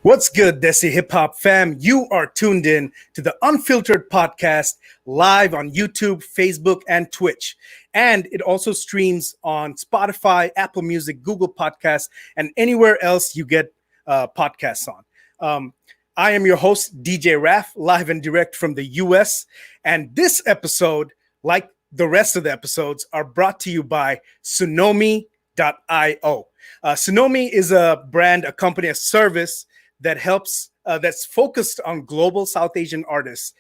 What's good, Desi Hip Hop fam? You are tuned in to the Unfiltered Podcast live on YouTube, Facebook, and Twitch. And it also streams on Spotify, Apple Music, Google Podcasts, and anywhere else you get podcasts on. I am your host, DJ Raf, live and direct from the US. And this episode, like the rest of the episodes, are brought to you by Tsunomi.io. Tsunomi is a brand, a company, a service that helps, that's focused on global South Asian artists,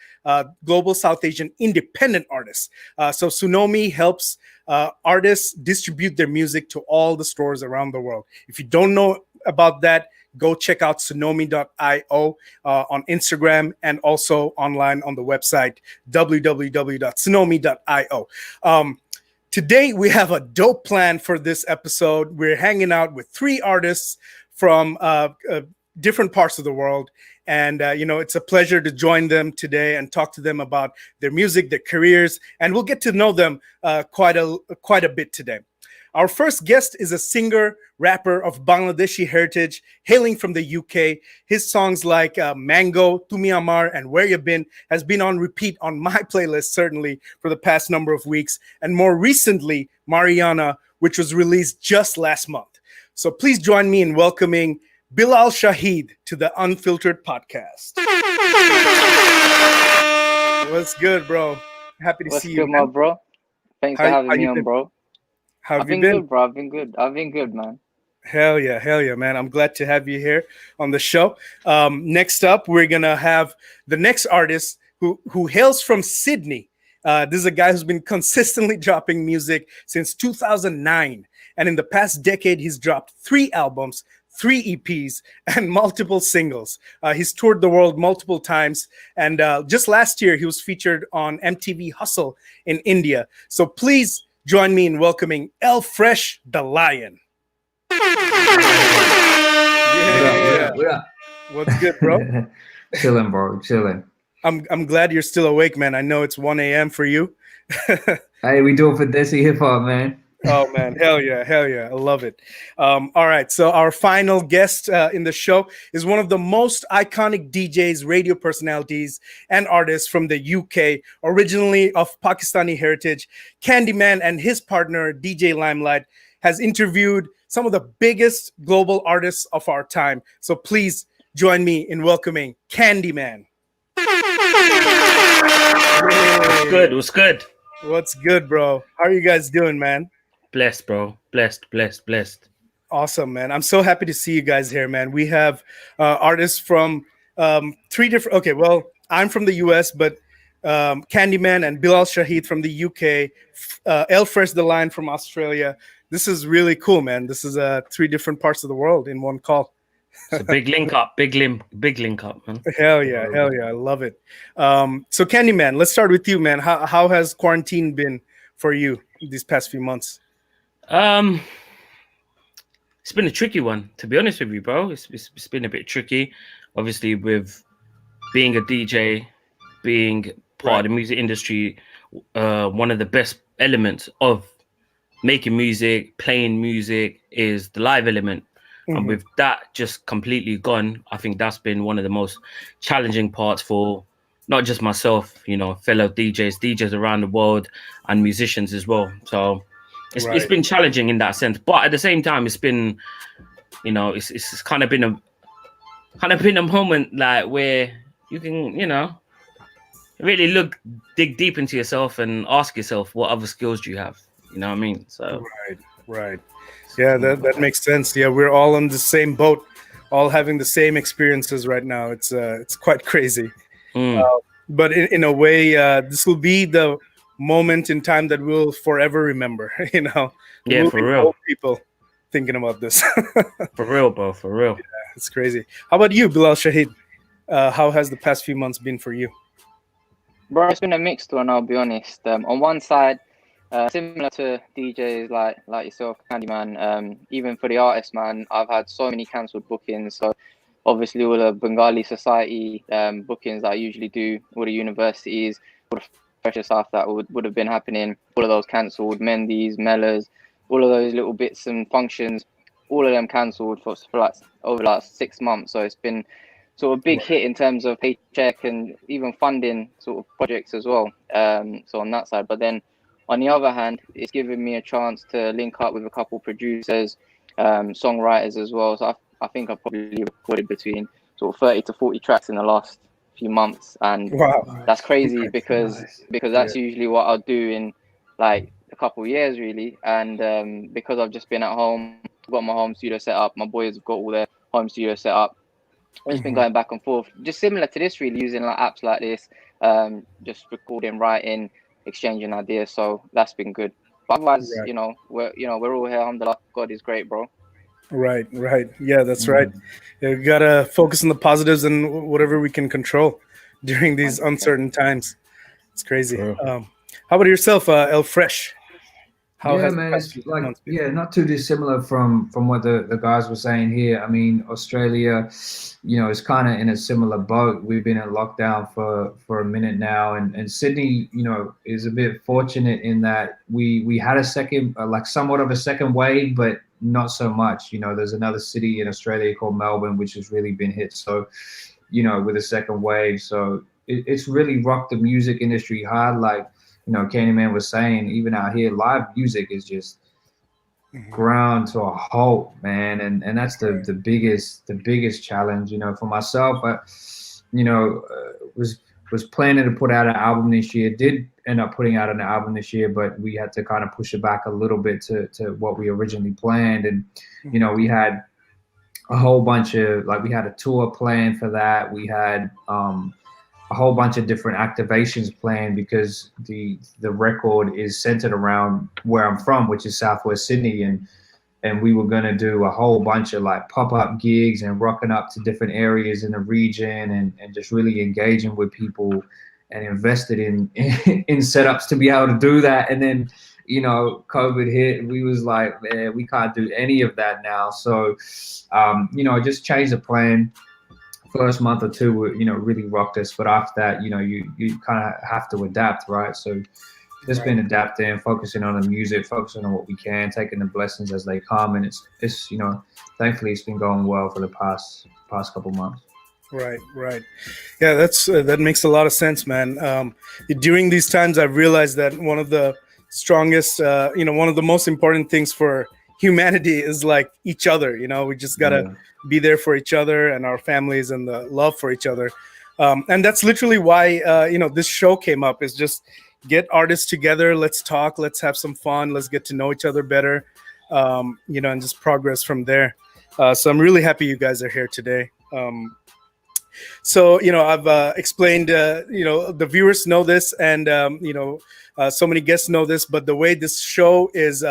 global South Asian independent artists. So Tsunomi helps artists distribute their music to all the stores around the world. If you don't know about that, go check out Tsunomi.io on Instagram and also online on the website www.tsunomi.io. Today, we have a dope plan for this episode. We're hanging out with three artists from different parts of the world. And, it's a pleasure to join them today and talk to them about their music, their careers, and we'll get to know them quite a bit today. Our first guest is a singer, rapper of Bangladeshi heritage, hailing from the UK. His songs like Mango, Tumi Amar, and Where You Been has been on repeat on my playlist, certainly, for the past number of weeks. And more recently, Mariana, which was released just last month. So please join me in welcoming Bilal Shahid to the Unfiltered Podcast. What's good, bro? Happy to see you. What's good, my bro? Thanks for having me on, bro. How have you been? Good, bro. I've been good, man. Hell yeah, man. I'm glad to have you here on the show. Next up, we're going to have the next artist who hails from Sydney. This is a guy who's been consistently dropping music since 2009. And in the past decade, he's dropped 3 albums, 3 EPs, and multiple singles. He's toured the world multiple times. And just last year, he was featured on MTV Hustle in India. So please join me in welcoming El Fresh the Lion. Yeah. What's good, bro? Chilling, bro. Chilling. I'm glad you're still awake, man. I know it's 1 a.m. for you. Hey, we do it for Desi Hip Hop, man. Oh, man. Hell yeah. I love it. All right. So our final guest in the show is one of the most iconic DJs, radio personalities, and artists from the UK, originally of Pakistani heritage. Candyman and his partner, DJ Limelight, has interviewed some of the biggest global artists of our time. So please join me in welcoming Candyman. What's good? What's good, bro? How are you guys doing, man? Blessed, bro. Blessed. Awesome, man. I'm so happy to see you guys here, man. We have artists from 3 different... Okay, well, I'm from the US, but Candyman and Bilal Shahid from the UK, El Fresh the Lion from Australia. This is really cool, man. This is 3 different parts of the world in one call. It's a big link up, big link up, man. Hell yeah. I love it. So Candyman, let's start with you, man. How has quarantine been for you these past few months? It's been a tricky one, to be honest with you, bro. It's been a bit tricky, obviously, with being a DJ, being part of the music industry. One of the best elements of making music, playing music, is the live element. Mm-hmm. And with that just completely gone, I think that's been one of the most challenging parts for not just myself, fellow DJs around the world, and musicians as well. So it's been challenging in that sense, but at the same time, it's been, it's kind of been a moment like where you can, really dig deep into yourself and ask yourself, what other skills do you have? You know what I mean? So right. Yeah, that makes sense. Yeah, we're all on the same boat, all having the same experiences right now. It's quite crazy. But in a way, this will be the moment in time that we'll forever remember. Yeah, we'll for real. Old people thinking about this. For real, bro. For real. Yeah, it's crazy. How about you, Bilal Shahid? How has the past few months been for you? Bro, it's been a mixed one, I'll be honest. On one side, similar to DJs like yourself, Candyman, even for the artists, man, I've had so many cancelled bookings. So obviously all the Bengali society bookings that I usually do, all the universities, all the fresher stuff that would have been happening, all of those cancelled, Mendis, Mellors, all of those little bits and functions all of them cancelled for like over the last 6 months. So it's been sort of big hit in terms of paycheck and even funding sort of projects as well. So on that side, but then on the other hand, it's given me a chance to link up with a couple producers, songwriters as well. So I think I've probably recorded between sort of 30 to 40 tracks in the last few months, and that's crazy because that's usually what I'll do in like a couple of years really. And because I've just been at home, got my home studio set up, my boys have got all their home studio set up. I've just been going back and forth, just similar to this really, using like apps like this, just recording, writing, exchanging ideas. So that's been good. But otherwise, we're all here. Alhamdulillah, God is great, bro. Right. Yeah, that's right. Yeah, we gotta focus on the positives and whatever we can control during these uncertain times. It's crazy. How about yourself, El Fresh? Man, it's like not too dissimilar from what the guys were saying here. I mean, Australia, is kind of in a similar boat. We've been in lockdown for a minute now, and Sydney, is a bit fortunate in that we had a second, like somewhat of a second wave, but not so much. There's another city in Australia called Melbourne, which has really been hit. So, with a second wave, so it's really rocked the music industry hard. Like, Candyman was saying, even out here, live music is just ground to a halt, man. And that's the biggest challenge, for myself. I, was planning to put out an album this year, did end up putting out an album this year, but we had to kind of push it back a little bit to what we originally planned. And, we had a whole bunch of, like, we had a tour planned for that. We had, a whole bunch of different activations planned because the record is centered around where I'm from, which is Southwest Sydney, and we were gonna do a whole bunch of like pop-up gigs and rocking up to different areas in the region and just really engaging with people and invested in setups to be able to do that. And then COVID hit and we was like, man, we can't do any of that now. So just changed the plan. First month or two, really rocked us, but after that, you kind of have to adapt, right? So just been adapting, focusing on the music, focusing on what we can, taking the blessings as they come, and it's thankfully it's been going well for the past couple months. Right. Yeah, that makes a lot of sense, man. During these times, I've realized that one of the strongest, one of the most important things for humanity is like each other. We just gotta be there for each other and our families and the love for each other. And that's literally why this show came up, is just get artists together, let's talk, let's have some fun, let's get to know each other better, and just progress from there. So I'm really happy you guys are here today. So I've explained, the viewers know this, and so many guests know this, but the way this show is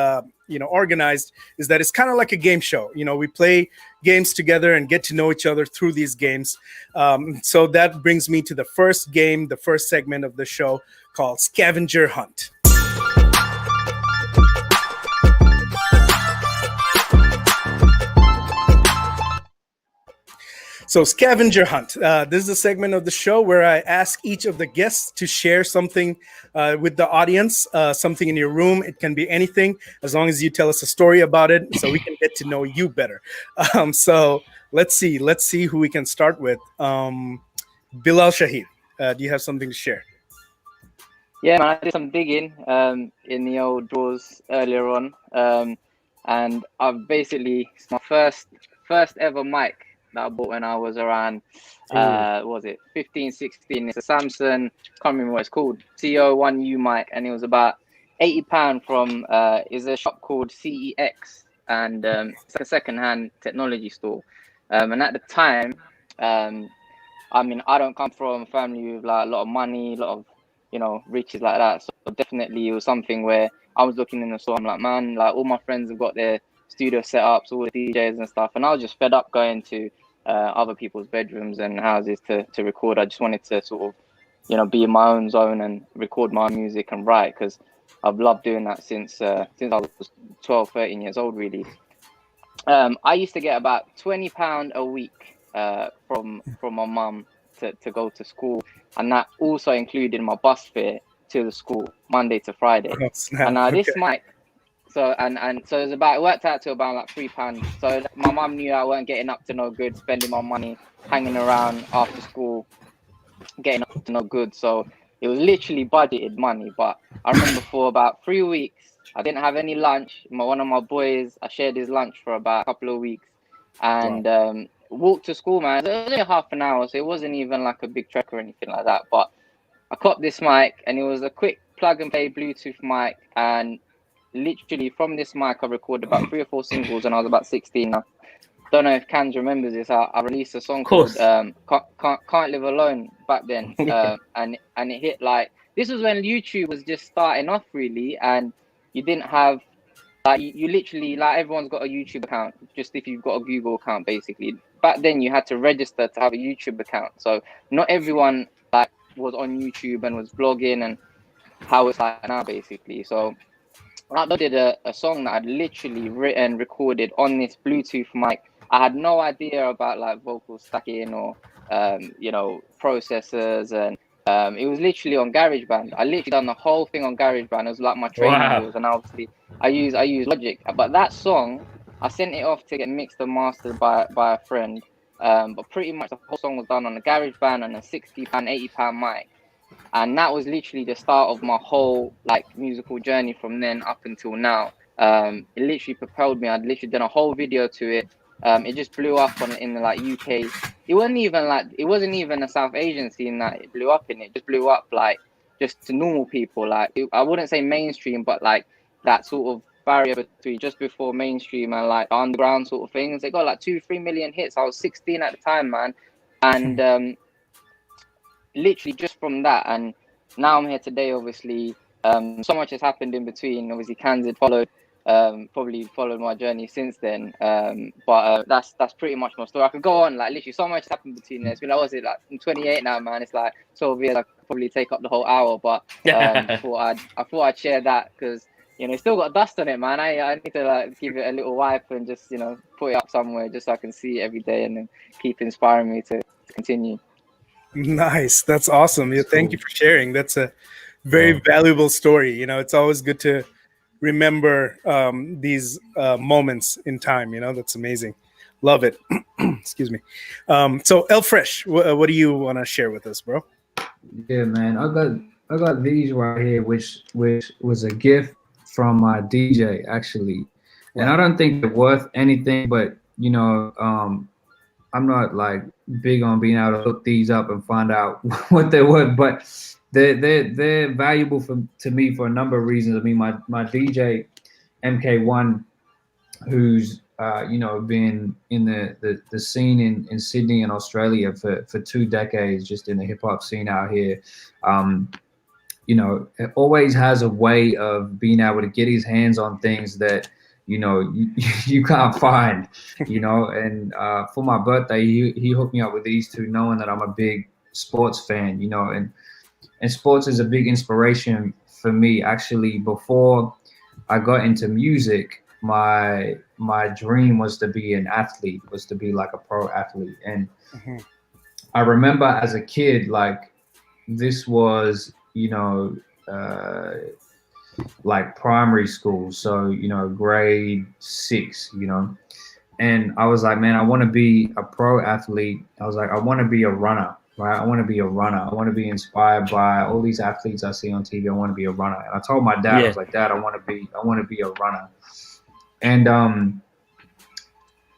organized is that it's kind of like a game show. We play games together and get to know each other through these games. So that brings me to the first game, the first segment of the show, called Scavenger Hunt. So Scavenger Hunt. This is a segment of the show where I ask each of the guests to share something with the audience, something in your room. It can be anything, as long as you tell us a story about it, so we can get to know you better. So let's see who we can start with. Bilal Shahid, do you have something to share? Yeah, man, I did some digging in the old drawers earlier on, and I've basically, it's my first ever mic that I bought when I was around, what was it, 15, 16. It's a Samsung, can't remember what it's called, CO1U mic, and it was about £80 from, is a shop called CEX, and it's like a second-hand technology store. And at the time, I mean, I don't come from a family with like a lot of money, a lot of, riches like that. So definitely it was something where I was looking in the store, I'm like, man, like all my friends have got their studio setups, all the DJs and stuff, and I was just fed up going to other people's bedrooms and houses to record. I just wanted to sort of, be in my own zone and record my own music and write, because I've loved doing that since I was 12, 13 years old, really. I used to get about £20 a week from my mum to go to school, and that also included my bus fare to the school Monday to Friday. Oh, snap. And now this So so it worked out to about like £3. So my mum knew I weren't getting up to no good, spending my money, hanging around after school, getting up to no good. So it was literally budgeted money. But I remember for about 3 weeks, I didn't have any lunch. One of my boys, I shared his lunch for about a couple of weeks, and walked to school, man. It was only half an hour, so it wasn't even like a big trek or anything like that. But I copped this mic, and it was a quick plug and play Bluetooth mic, and literally from this mic I recorded about 3 or 4 singles, and I was about 16 now. Don't know if Cans remembers this. I released a song called Can't Live Alone back then, and it hit. Like, this was when YouTube was just starting off really, and you didn't have like, you literally, like, everyone's got a YouTube account, just if you've got a Google account basically. Back then you had to register to have a YouTube account, so not everyone like was on YouTube and was blogging and how it's like now basically. So I did a song that I'd literally written, recorded on this Bluetooth mic. I had no idea about like vocal stacking or you know, processors, and it was literally on GarageBand. I literally done the whole thing on GarageBand. It was like my training wheels, and obviously I use Logic. But that song, I sent it off to get mixed and mastered by a friend. But pretty much the whole song was done on a GarageBand and a £60, £80 mic. And that was literally the start of my whole like musical journey from then up until now. It literally propelled me. I'd literally done a whole video to it. It just blew up in the like UK. It wasn't even a South Asian scene that it blew up in. It just blew up like just to normal people. Like, I wouldn't say mainstream, but like that sort of barrier between just before mainstream and like underground sort of things. They got like 2-3 million hits. I was 16 at the time, man, and literally just from that. And now I'm here today, obviously. So much has happened in between. Obviously, Kansas probably followed my journey since then. But that's pretty much my story. I could go on, like, literally so much happened between there. It's been, was it, like, I'm 28 now, man. It's like 12 years. I could probably take up the whole hour, but I thought I'd share that because, you know, it's still got dust on it, man. I need to like give it a little wipe and just, you know, put it up somewhere just so I can see it every day and then keep inspiring me to continue. Nice. That's awesome. Yeah, thank you for sharing. That's a very valuable story. You know, it's always good to remember these moments in time. You know, that's amazing. Love it. Excuse me. So El Fresh, what do you want to share with us, bro? Yeah, man. I got these right here, which was a gift from my DJ actually. Wow. And I don't think they're worth anything, but you know, I'm not like big on being able to look these up and find out what they're worth, but they're valuable to me for a number of reasons. I mean, my DJ MK1, who's you know, been in the scene in Sydney and Australia for 2 decades, just in the hip hop scene out here. You know, always has a way of being able to get his hands on things that, you know, you can't find, you know. And for my birthday, he hooked me up with these two, knowing that I'm a big sports fan, you know, and sports is a big inspiration for me. Actually, before I got into music, my dream was to be an athlete, was to be like a pro athlete. And I remember as a kid, like, this was, you know, like primary school, so, you know, grade 6, you know, and I was like, man, I want to be a pro athlete. I was like, I want to be a runner, right? I want to be a runner. I want to be inspired by all these athletes I see on TV. I want to be a runner. And I told my dad, I was like, Dad, I want to be a runner. And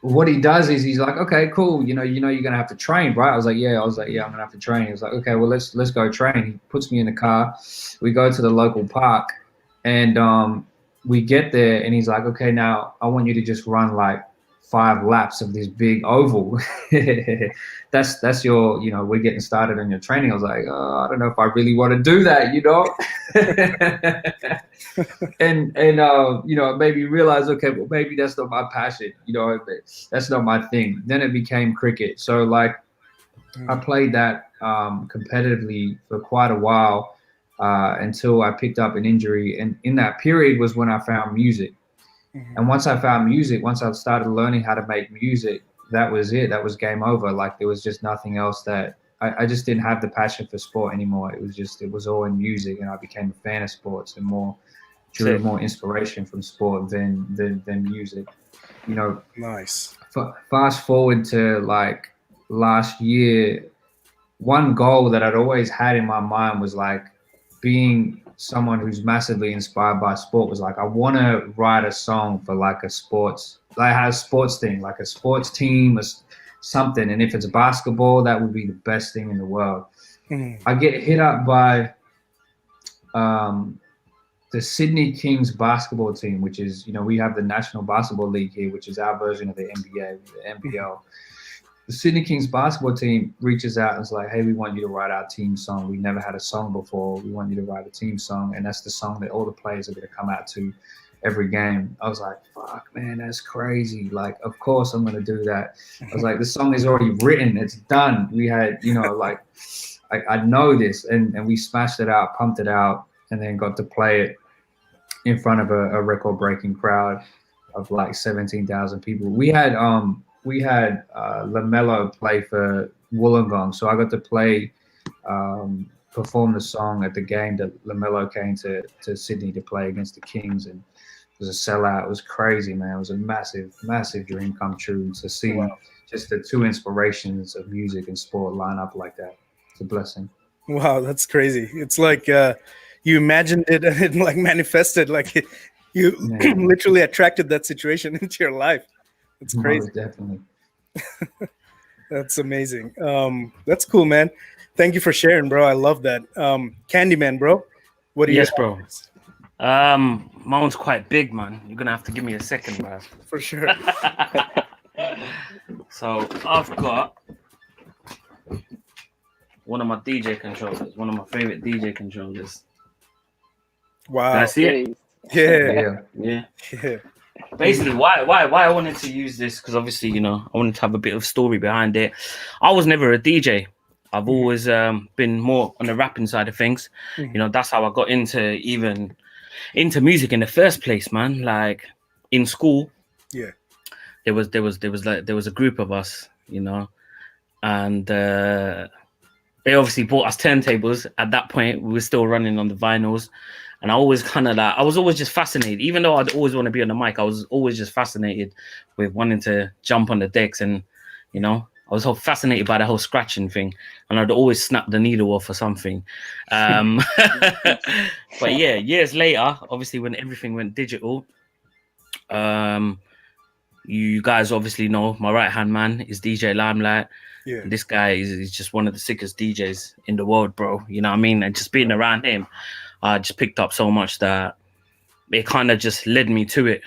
what he does is he's like, okay, cool. You know, you're gonna have to train, right? I was like, yeah, I'm gonna have to train. He was like, okay, well, let's go train. He puts me in the car. We go to the local park, and we get there, and he's like, okay, now I want you to just run like 5 laps of this big oval. that's your, you know, we're getting started on your training. I was like, oh, I don't know if I really want to do that, you know. and you know, it made me realize, okay, well, maybe that's not my passion, you know, that's not my thing. Then it became cricket. So like, I played that competitively for quite a while until I picked up an injury. And in that period was when I found music. And once I found music, once I started learning how to make music, that was it. That was game over. Like, there was just nothing else that I just didn't have the passion for sport anymore. It was all in music, and I became a fan of sports and more drew more inspiration from sport than music. You know, Nice. Fast forward to like last year, one goal that I'd always had in my mind was like being someone who's massively inspired by sport. Was like, I want to write a song for like a sports, like a sports thing, like a sports team or something. And if it's basketball, that would be the best thing in the world. I get hit up by the Sydney Kings basketball team, which is, you know, we have the National Basketball League here, which is our version of the NBA, the NBL. The Sydney Kings basketball team reaches out and is like, hey, we want you to write our team song. We never had a song before. We want you to write a team song. And that's the song that all the players are going to come out to every game. I was like, fuck, man, that's crazy. Like, of course I'm going to do that. I was like, the song is already written. It's done. We had, you know, like, I know this. And we smashed it out, pumped it out, and then got to play it in front of a record-breaking crowd of like 17,000 people. We had LaMelo play for Wollongong, so I got to play, perform the song at the game that LaMelo came to Sydney to play against the Kings, and it was a sellout. It was crazy, man. It was a massive, massive dream come true to see just the two inspirations of music and sport line up like that. It's a blessing. Wow, that's crazy. It's like you imagined it and it like manifested, like you literally attracted that situation into your life. It's crazy. Definitely. That's amazing. That's cool, man. Thank you for sharing, bro. I love that. Candyman, bro. What do you? Yes, bro. Mine's quite big, man. You're gonna have to give me a second, bro. For sure. So I've got one of my DJ controllers, one of my favorite DJ controllers. Wow. Can I see it? Yeah. Basically, why I wanted to use this, because obviously, you know, I wanted to have a bit of story behind it. I was never a DJ. I've always been more on the rapping side of things. You know, that's how I got into music in the first place, man. Like in school, there was a group of us, you know, and they obviously bought us turntables. At that point, we were still running on the vinyls. And I always I was always just fascinated. Even though I'd always want to be on the mic, I was always just fascinated with wanting to jump on the decks. And, you know, I was so fascinated by the whole scratching thing. And I'd always snap the needle off or something. But yeah, years later, obviously when everything went digital, you guys obviously know my right-hand man is DJ Limelight. Yeah. This guy is just one of the sickest DJs in the world, bro. You know what I mean? And just being around him, I just picked up so much that it kind of just led me to it.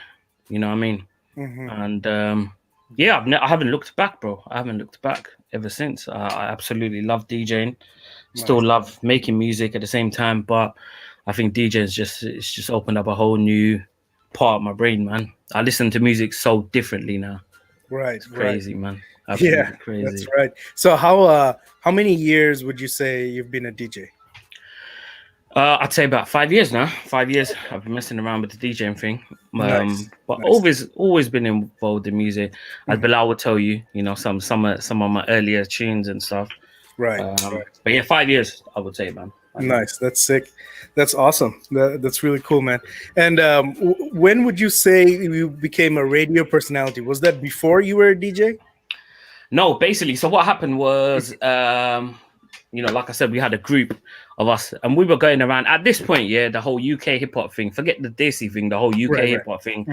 You know what I mean? And I haven't looked back, bro. I haven't looked back ever since. I absolutely love DJing. Still love making music at the same time, but I think DJing's just opened up a whole new part of my brain, man. I listen to music so differently now. Right. It's crazy, man. Absolutely crazy. That's right. So how many years would you say you've been a DJ? I'd say about 5 years now. 5 years I've been messing around with the DJing thing. But always been involved in music. As Bilal would tell you, you know, some of my earlier tunes and stuff. Right. But yeah, 5 years I would say, man. Nice. That's sick. That's awesome. That's really cool, man. And when would you say you became a radio personality? Was that before you were a DJ? No, basically. So what happened was, you know, like I said, we had a group of us and we were going around at this point. Yeah. The whole UK hip hop thing, forget the Desi thing, the whole UK hip hop thing.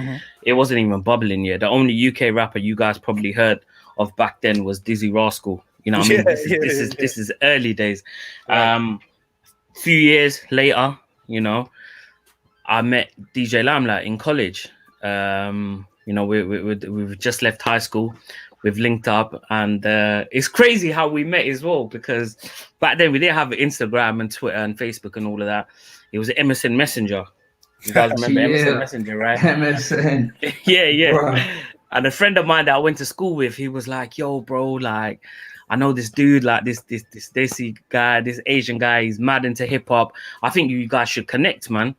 It wasn't even bubbling yet. The only UK rapper you guys probably heard of back then was Dizzy Rascal. You know what I mean? This is early days. Few years later, you know, I met DJ Limelight in college. You know, we've just left high school. We've linked up, and it's crazy how we met as well, because back then we didn't have Instagram and Twitter and Facebook and all of that. It was an MSN Messenger. You guys remember MSN Messenger, right? MSN. Yeah. Bro. And a friend of mine that I went to school with, he was like, yo, bro, like, I know this dude, like this Desi guy, this Asian guy, he's mad into hip hop. I think you guys should connect, man.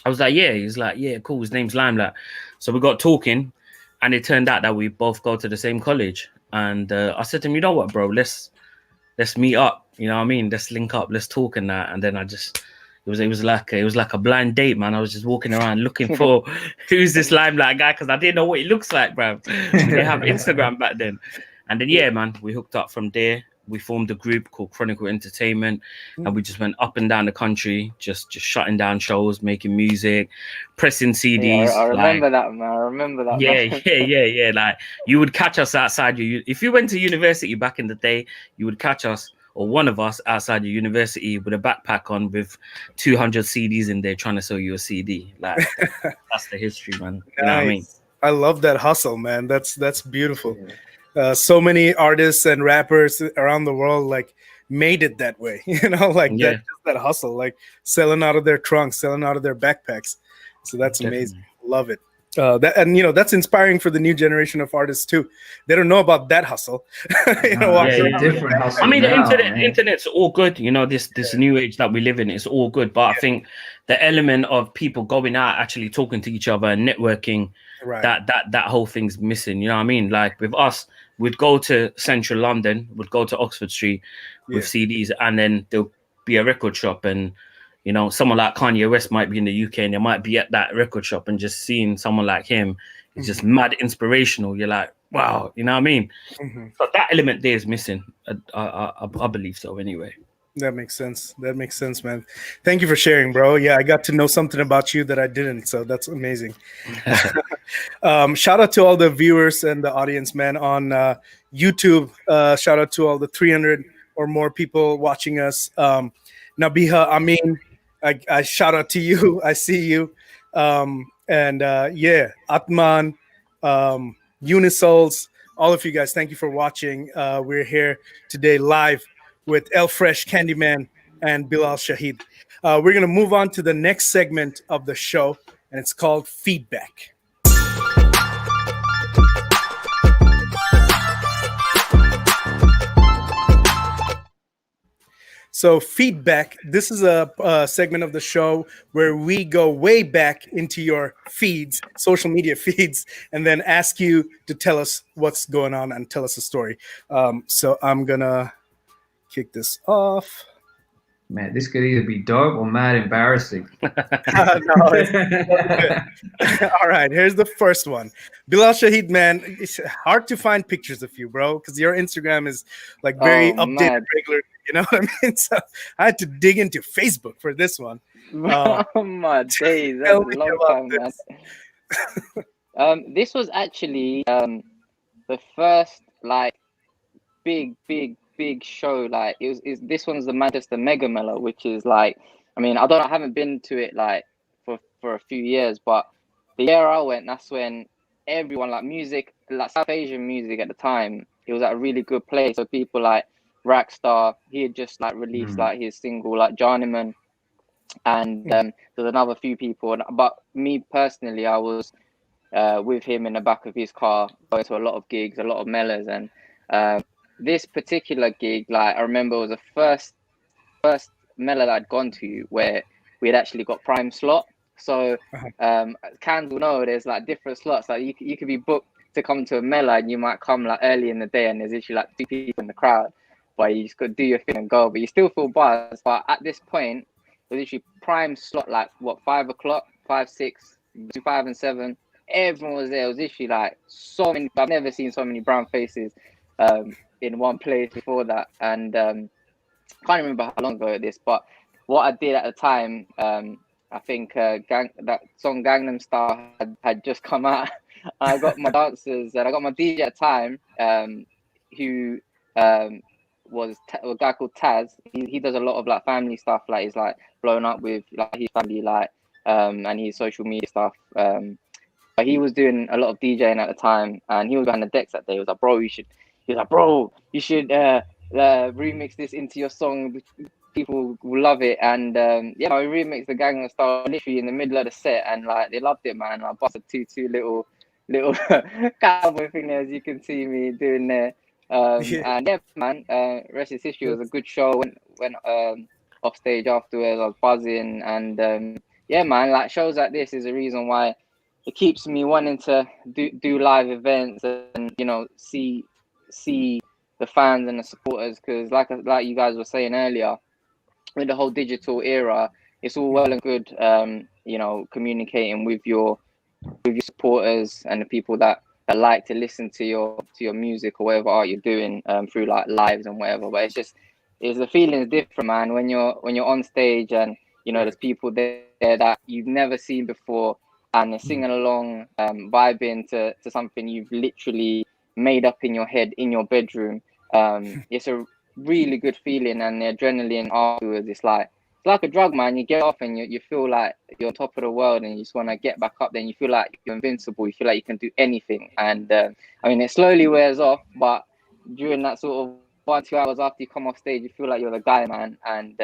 I was like, yeah. He's like, yeah, cool. His name's Limelight. So we got talking. And it turned out that we both go to the same college. And I said to him, you know what, bro, let's meet up. You know what I mean? Let's link up, let's talk and that. And then I just, it was like a blind date, man. I was just walking around looking for who's this Limelight guy, because I didn't know what he looks like, bro. We didn't have Instagram back then. And then yeah, man, we hooked up from there. We formed a group called Chronicle Entertainment, and we just went up and down the country, just shutting down shows, making music, pressing CDs. Yeah, I remember that, man. I remember that. Yeah, man. yeah. Like, you would catch us outside if you went to university back in the day, you would catch us, or one of us, outside your university with a backpack on with 200 CDs in there, trying to sell you a CD. Like, that's the history, man. You know what I mean? I love that hustle, man. That's beautiful. So many artists and rappers around the world like made it that way, you know, like that hustle, like selling out of their trunks, selling out of their backpacks. So that's amazing. Love it. And you know, that's inspiring for the new generation of artists too. They don't know about that hustle. You know, different hustle. I mean, the internet's all good. You know, this new age that we live in, it's all good. But I think the element of people going out, actually talking to each other and networking, that whole thing's missing. You know what I mean? Like with us, we'd go to central London, we'd go to Oxford Street with CDs, and then there'll be a record shop, and you know, someone like Kanye West might be in the UK and they might be at that record shop, and just seeing someone like him is just mad inspirational. You're like, wow, you know what I mean? So that element there is missing. I believe so anyway. That makes sense. That makes sense, man. Thank you for sharing, bro. Yeah, I got to know something about you that I didn't, so that's amazing. Shout out to all the viewers and the audience, man, on YouTube. Shout out to all the 300 or more people watching us. Nabiha, Amin, I shout out to you. I see you. Atman, Unisouls, all of you guys, thank you for watching. We're here today live with El Fresh, Candyman, and Bilal Shahid. We're going to move on to the next segment of the show, and it's called Feedback. So Feedback, this is a segment of the show where we go way back into your feeds, social media feeds, and then ask you to tell us what's going on and tell us a story. So I'm going to kick this off. Man, this could either be dope or mad embarrassing. All right, here's the first one. Bilal Shahid, man, it's hard to find pictures of you, bro, because your Instagram is like very updated regularly. You know what I mean? So I had to dig into Facebook for this one. Oh my days, that's a long time, man. This was actually the first like big show. Like this one's the Manchester Mega Mellow, which is like, I mean, I haven't been to it like for a few years, but the year I went, that's when everyone like music, like South Asian music at the time, it was at a really good place. So people like Rackstar, he had just like released like his single like Journeyman, and there's another few people, but me personally, I was with him in the back of his car going to a lot of gigs, a lot of mellas, and this particular gig, like I remember, was the first mellow that I'd gone to where we had actually got prime slot. So Cans will know there's like different slots. Like you could be booked to come to a mellow, and you might come like early in the day, and there's literally like 2 people in the crowd, but you just got to do your thing and go. But you still feel buzzed. But at this point, it was literally prime slot, like what, 5 o'clock, 5, 6, 5 and 7. Everyone was there. It was literally like so many. I've never seen so many brown faces in one place before that. And can't remember how long ago it is. But what I did at the time, I think that song Gangnam Style had just come out. I got my dancers and I got my DJ at the time, who was a guy called Taz. He does a lot of like family stuff. Like he's like blown up with like his family, like and his social media stuff. But he was doing a lot of DJing at the time, and he was behind the decks that day. He was like, bro, you should remix this into your song. People will love it. And I remixed the Gangnam Style literally in the middle of the set, and like they loved it, man. I busted two little cowboy thing there, as you can see me doing there. And yeah, man, rest is history. It was a good show. Went off stage afterwards. I was buzzing, and yeah, man, like shows like this is a reason why it keeps me wanting to do live events and, you know, see the fans and the supporters, because like you guys were saying earlier, with the whole digital era, it's all well and good, you know, communicating with your supporters and the people that like to listen to your music or whatever art you're doing through like lives and whatever. But it's the feeling is different, man, when you're on stage and you know there's people there that you've never seen before and they're singing along, vibing to something you've literally made up in your head in your bedroom. It's a really good feeling, and the adrenaline afterwards, it's like a drug, man. You get off and you feel like you're on top of the world, and you just want to get back up. Then you feel like you're invincible. You feel like you can do anything. And I mean, it slowly wears off, but during that sort of 1-2 hours after you come off stage, you feel like you're the guy, man. And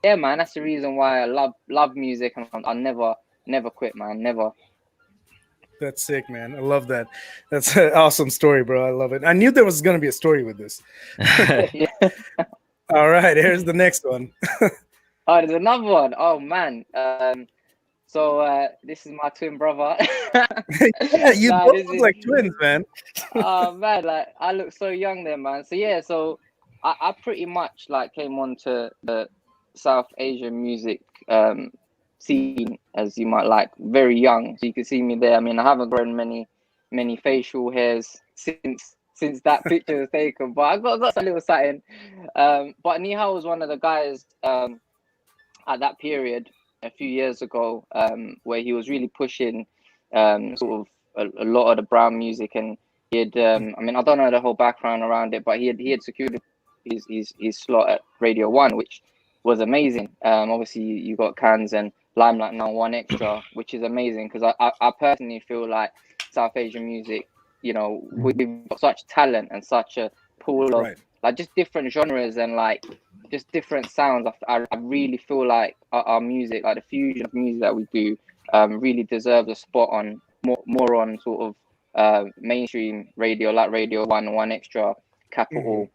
yeah, man, that's the reason why I love music, and I'll never quit, man. Never. That's sick, man. I love that. That's an awesome story, bro. I love it. I knew there was going to be a story with this. Yeah. All right, here's the next one. Oh, there's another one. Oh, man. So this is my twin brother. Yeah, you both look like twins, man. Oh, man, like I look so young there, man. So yeah, so I pretty much like came onto the South Asian music scene, as you might like, very young. So you can see me there. I mean, I haven't grown many facial hairs since that picture was taken, but I got some little something. But Nihal was one of the guys at that period a few years ago, where he was really pushing sort of a lot of the brown music, and he had I mean, I don't know the whole background around it, but he had secured his slot at Radio 1, which was amazing. Obviously you got Cans and Limelight now 1Xtra, which is amazing, because I personally feel like South Asian music, you know, we've got such talent and such a pool of like just different genres and like just different sounds. I really feel like our music, like the fusion of music that we do, really deserves a spot on more on sort of mainstream radio, like Radio 1, 1Xtra, Capital,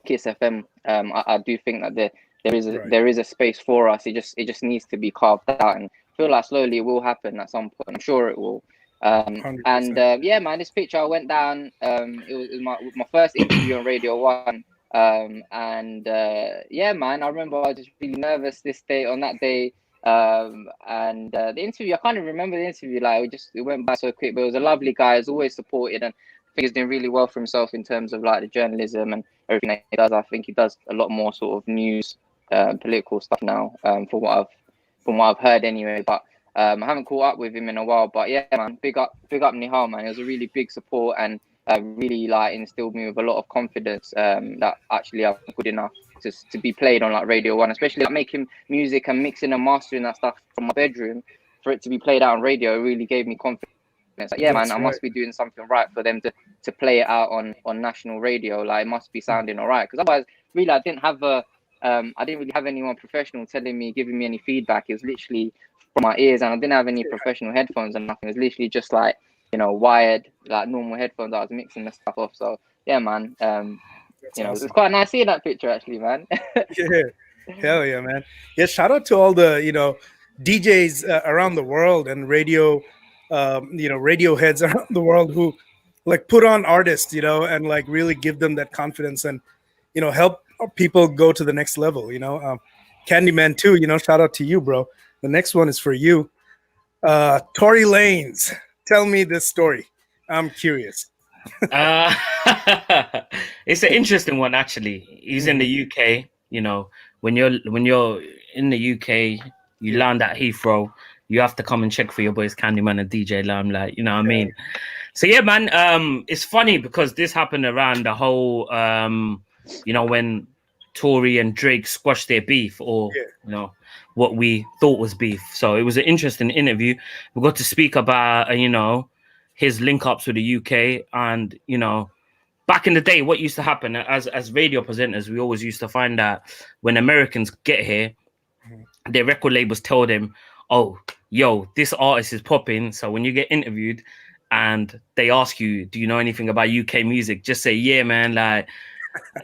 Kiss FM. I do think that there is a space for us. It just needs to be carved out, and I feel like slowly it will happen at some point. I'm sure it will. And yeah, man, this picture I went down. It was my first interview on Radio 1. And yeah, man, I remember I was just really nervous on that day. And the interview, I can't even remember the interview. Like it went by so quick. But it was a lovely guy. He's always supported, and I think he's doing really well for himself in terms of like the journalism and everything that he does. I think he does a lot more sort of news, political stuff now. From what I've heard anyway. But I haven't caught up with him in a while. But yeah, man, big up Nihal, man. It was a really big support, and really like instilled me with a lot of confidence that actually I'm good enough to be played on like Radio 1, especially like making music and mixing and mastering that stuff from my bedroom. For it to be played out on radio, it really gave me confidence. Like, yeah, man, I must be doing something right for them to play it out on national radio. Like, it must be sounding all right, because otherwise, really, I didn't really have anyone professional giving me any feedback. It was literally from my ears, and I didn't have any professional headphones and nothing. It was literally just like, you know, wired, like normal headphones. I was mixing the stuff off. So yeah, man, you know, awesome. It's quite nice seeing that picture actually, man. Yeah, hell yeah, man. Yeah, shout out to all the, you know, DJs around the world and radio, you know, radio heads around the world who like put on artists, you know, and like really give them that confidence and, you know, help people go to the next level, you know. Candyman too, you know, shout out to you, bro. The next one is for you. Tory Lanez, tell me this story. I'm curious. It's an interesting one, actually. He's in the UK. You know, when you're in the UK, you land at Heathrow. You have to come and check for your boys Candyman and DJ Limelight. You know what I mean? So yeah, man. It's funny because this happened around the whole, you know, when Tory and Drake squashed their beef, or you know, what we thought was beef. So it was an interesting interview. We got to speak about, you know, his link ups with the UK, and you know, back in the day, what used to happen as radio presenters, we always used to find that when Americans get here, their record labels tell them, "Oh, yo, this artist is popping." So when you get interviewed and they ask you, "Do you know anything about UK music?" Just say, "Yeah, man." Like,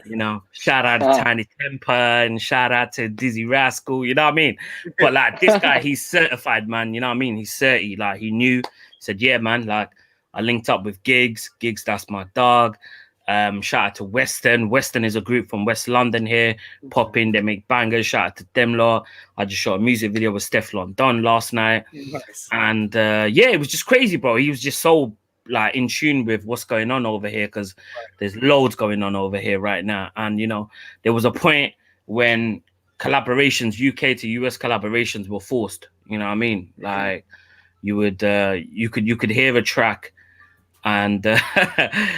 you know, shout out to Tiny Temper and shout out to Dizzy Rascal. You know what I mean? But like this guy, he's certified, man. You know what I mean? He's 30. Like he knew. Said, "Yeah, man. Like I linked up with Gigs. Gigs, that's my dog. Shout out to Western. Western is a group from West London here. Pop in, they make bangers. Shout out to them lot. I just shot a music video with Stefflon Don last night. Nice. And yeah, it was just crazy, bro. He was just so like in tune with what's going on over here, because there's loads going on over here right now. And you know, there was a point when collaborations, UK to US collaborations, were forced. You know what I mean? Like you would you could hear a track, and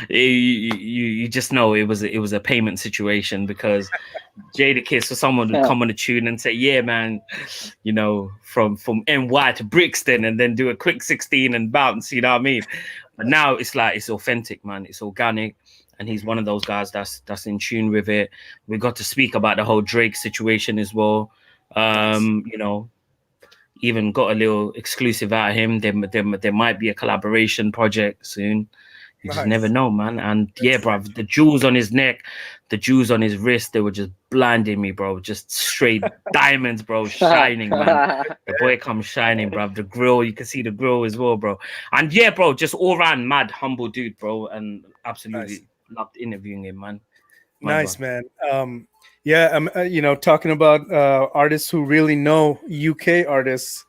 you just know it was a payment situation, because Jadakiss or someone would come on the tune and say, yeah man, you know, from NY to Brixton, and then do a quick 16 and bounce, you know what I mean? But now it's like, it's authentic, man, it's organic, and he's one of those guys that's in tune with it. We got to speak about the whole Drake situation as well. You know, even got a little exclusive out of him. There might be a collaboration project soon. You just never know, man. And yeah, bro, the jewels on his neck, the jewels on his wrist, they were just blinding me, bro. Just straight diamonds, bro, shining, man. The boy comes shining, bro. The grill, you can see the grill as well, bro. And yeah, bro, just all around mad, humble dude, bro. And absolutely loved interviewing him, man. Nice, man. Yeah, you know, talking about artists who really know UK artists,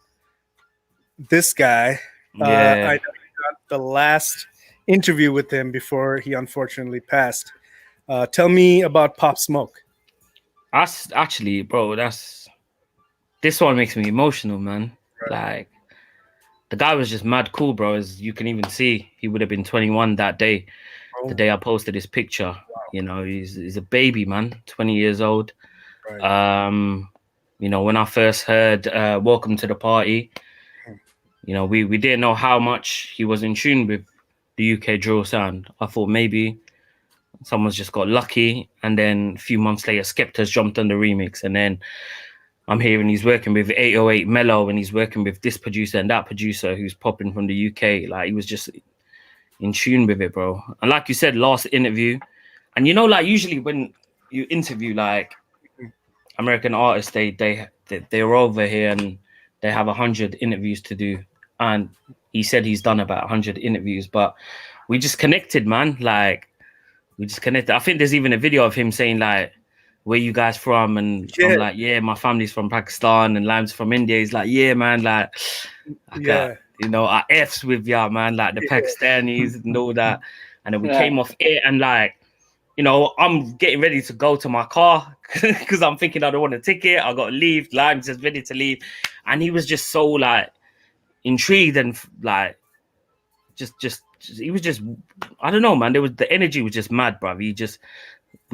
this guy, I got the last interview with him before he unfortunately passed. Tell me about Pop Smoke. Actually, bro, this one makes me emotional, man. Like, the guy was just mad cool, bro. As you can even see, he would have been 21 that day, the day I posted his picture. You know, he's a baby, man, 20 years old. You know, when I first heard Welcome to the Party, you know, we didn't know how much he was in tune with the UK drill sound. I thought maybe someone's just got lucky, and then a few months later, Skepta's jumped on the remix, and then I'm hearing he's working with 808 Mellow, and he's working with this producer and that producer who's popping from the UK. Like, he was just in tune with it, bro. And like you said, last interview, and you know, like usually when you interview like American artists, they're over here and they have 100 interviews to do. And he said he's done about 100 interviews, but we just connected, man. Like, we just connected. I think there's even a video of him saying like, where you guys from? And I'm like, yeah, my family's from Pakistan and Lam's from India. He's like, yeah, man, like, I got, you know, I F's with y'all, man, like the Pakistanis and all that. And then we came off it, and like, you know, I'm getting ready to go to my car because I'm thinking I don't want a ticket. I got to leave. Lime's just ready to leave. And he was just so like intrigued and like, just he was just, I don't know, man. The energy was just mad, bruv. We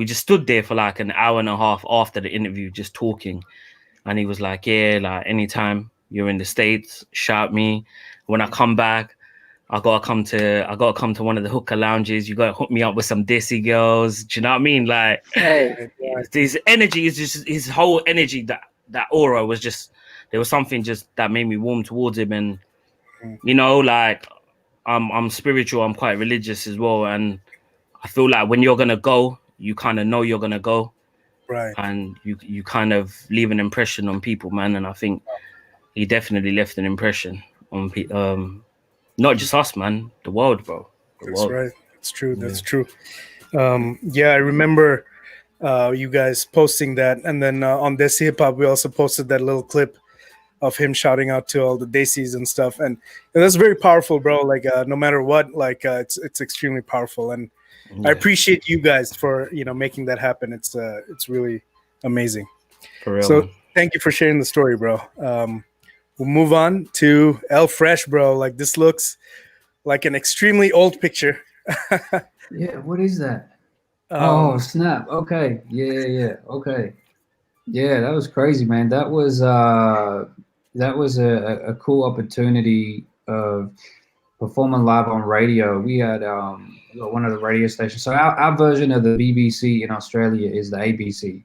just stood there for like an hour and a half after the interview, just talking. And he was like, yeah, like anytime you're in the States, shout me. When I come back, I gotta come to one of the hookah lounges. You gotta hook me up with some Desi girls. Do you know what I mean? Like, his energy is just, his whole energy, that aura was just, there was something just that made me warm towards him. And you know, like, I'm spiritual, I'm quite religious as well, and I feel like when you're gonna go, you kind of know you're gonna go, right? And you kind of leave an impression on people, man. And I think he definitely left an impression on people. Not just us, man, the world, bro. That's right. That's true. That's true. Yeah, I remember you guys posting that. And then on Desi Hip Hop, we also posted that little clip of him shouting out to all the Desis and stuff. And that's very powerful, bro. Like, no matter what, like, it's extremely powerful. And I appreciate you guys for, you know, making that happen. It's really amazing. For real, so man. Thank you for sharing the story, bro. We'll move on to El Fresh, bro. Like, this looks like an extremely old picture. Yeah, what is that? Oh, snap. Okay. Yeah. Okay. Yeah, that was crazy, man. That was a cool opportunity of performing live on radio. We had one of the radio stations. So our version of the BBC in Australia is the ABC.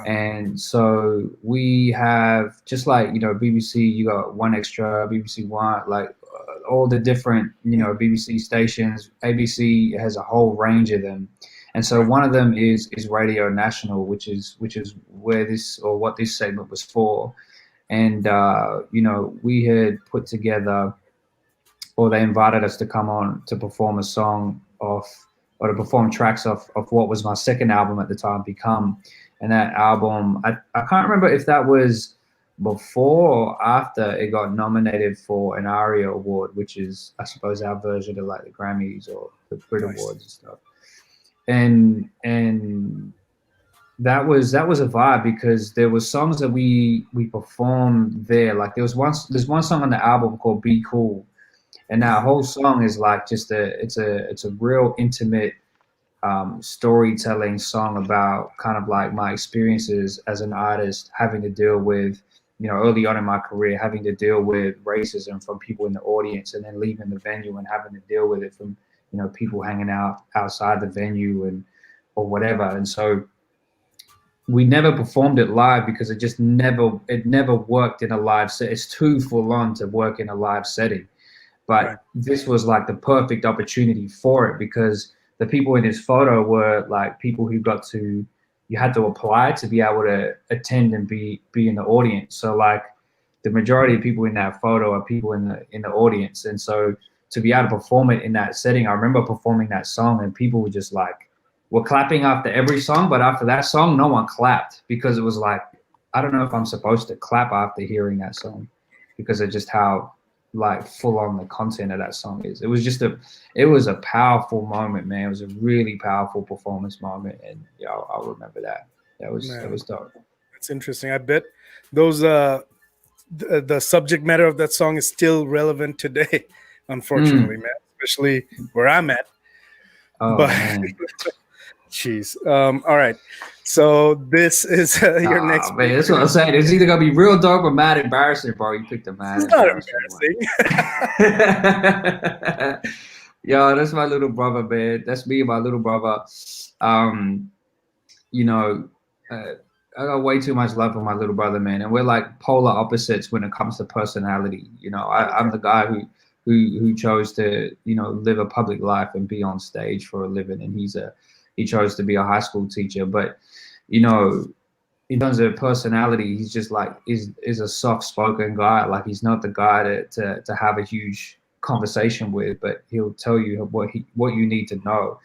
And so we have, just like, you know, BBC, you got One Extra, BBC One, like all the different, you know, BBC stations. ABC has a whole range of them. And so one of them is Radio National, which is where what this segment was for. And, you know, we had put together, or they invited us to come on to perform a song off or to perform tracks of what was my second album at the time, Become. And that album, I can't remember if that was before or after it got nominated for an ARIA award, which is, I suppose, our version of like the Grammys or the Brit Awards and stuff. And that was a vibe, because there was songs that we performed there. Like there's one song on the album called Be Cool, and that whole song is like just it's a real intimate storytelling song about kind of like my experiences as an artist, having to deal with, you know, early on in my career, having to deal with racism from people in the audience, and then leaving the venue and having to deal with it from, you know, people hanging out outside the venue or whatever. And so we never performed it live because it never worked in a live set. It's too full on to work in a live setting. But this was like the perfect opportunity for it, because the people in this photo were like people who you had to apply to be able to attend and be in the audience. So like the majority of people in that photo are people in the audience. And so to be able to perform it in that setting, I remember performing that song and people were just like, were clapping after every song, but after that song, no one clapped, because it was like, I don't know if I'm supposed to clap after hearing that song, because of just how like full on the content of that song is. It was a powerful moment, man. It was a really powerful performance moment, and yeah, I'll remember that. That was dope. That's interesting. I bet those the subject matter of that song is still relevant today, unfortunately, man. Especially where I'm at. Oh, but man. Jeez. All right. So this is your next. Man, that's what I'm saying. It's either gonna be real dope or mad embarrassing, bro. You picked a mad. It's not embarrassing. Yo, that's my little brother, man. That's me and my little brother. You know, I got way too much love for my little brother, man. And we're like polar opposites when it comes to personality. You know, I'm the guy who chose to, you know, live a public life and be on stage for a living, and he chose to be a high school teacher. But, you know, in terms of personality, he's just like is a soft-spoken guy. Like he's not the guy to have a huge conversation with, but he'll tell you what you need to know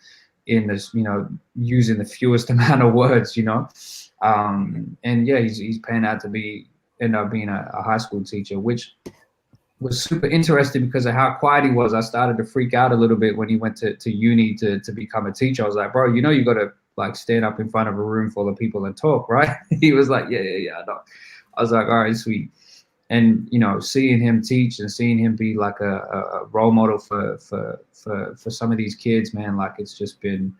in this, you know, using the fewest amount of words, you know. And yeah, he's panned out to end up being a high school teacher, which was super interesting because of how quiet he was. I started to freak out a little bit when he went to uni to become a teacher. I was like, bro, you know, you got to like stand up in front of a room full of people and talk, right? He was like, yeah, I know. I was like, all right, sweet. And, you know, seeing him teach and seeing him be like a role model for some of these kids, man, like it's just been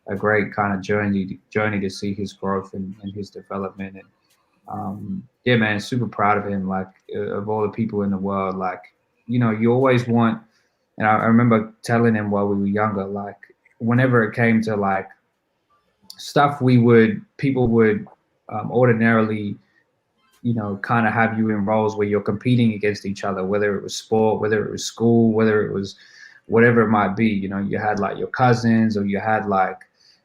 a great kind of journey to see his growth and his development. And yeah, man, super proud of him. Like of all the people in the world, like, you know, you always want, and I remember telling him while we were younger, like whenever it came to like stuff people would ordinarily, you know, kind of have you in roles where you're competing against each other, whether it was sport, whether it was school, whether it was whatever it might be. You know, you had like your cousins or you had like,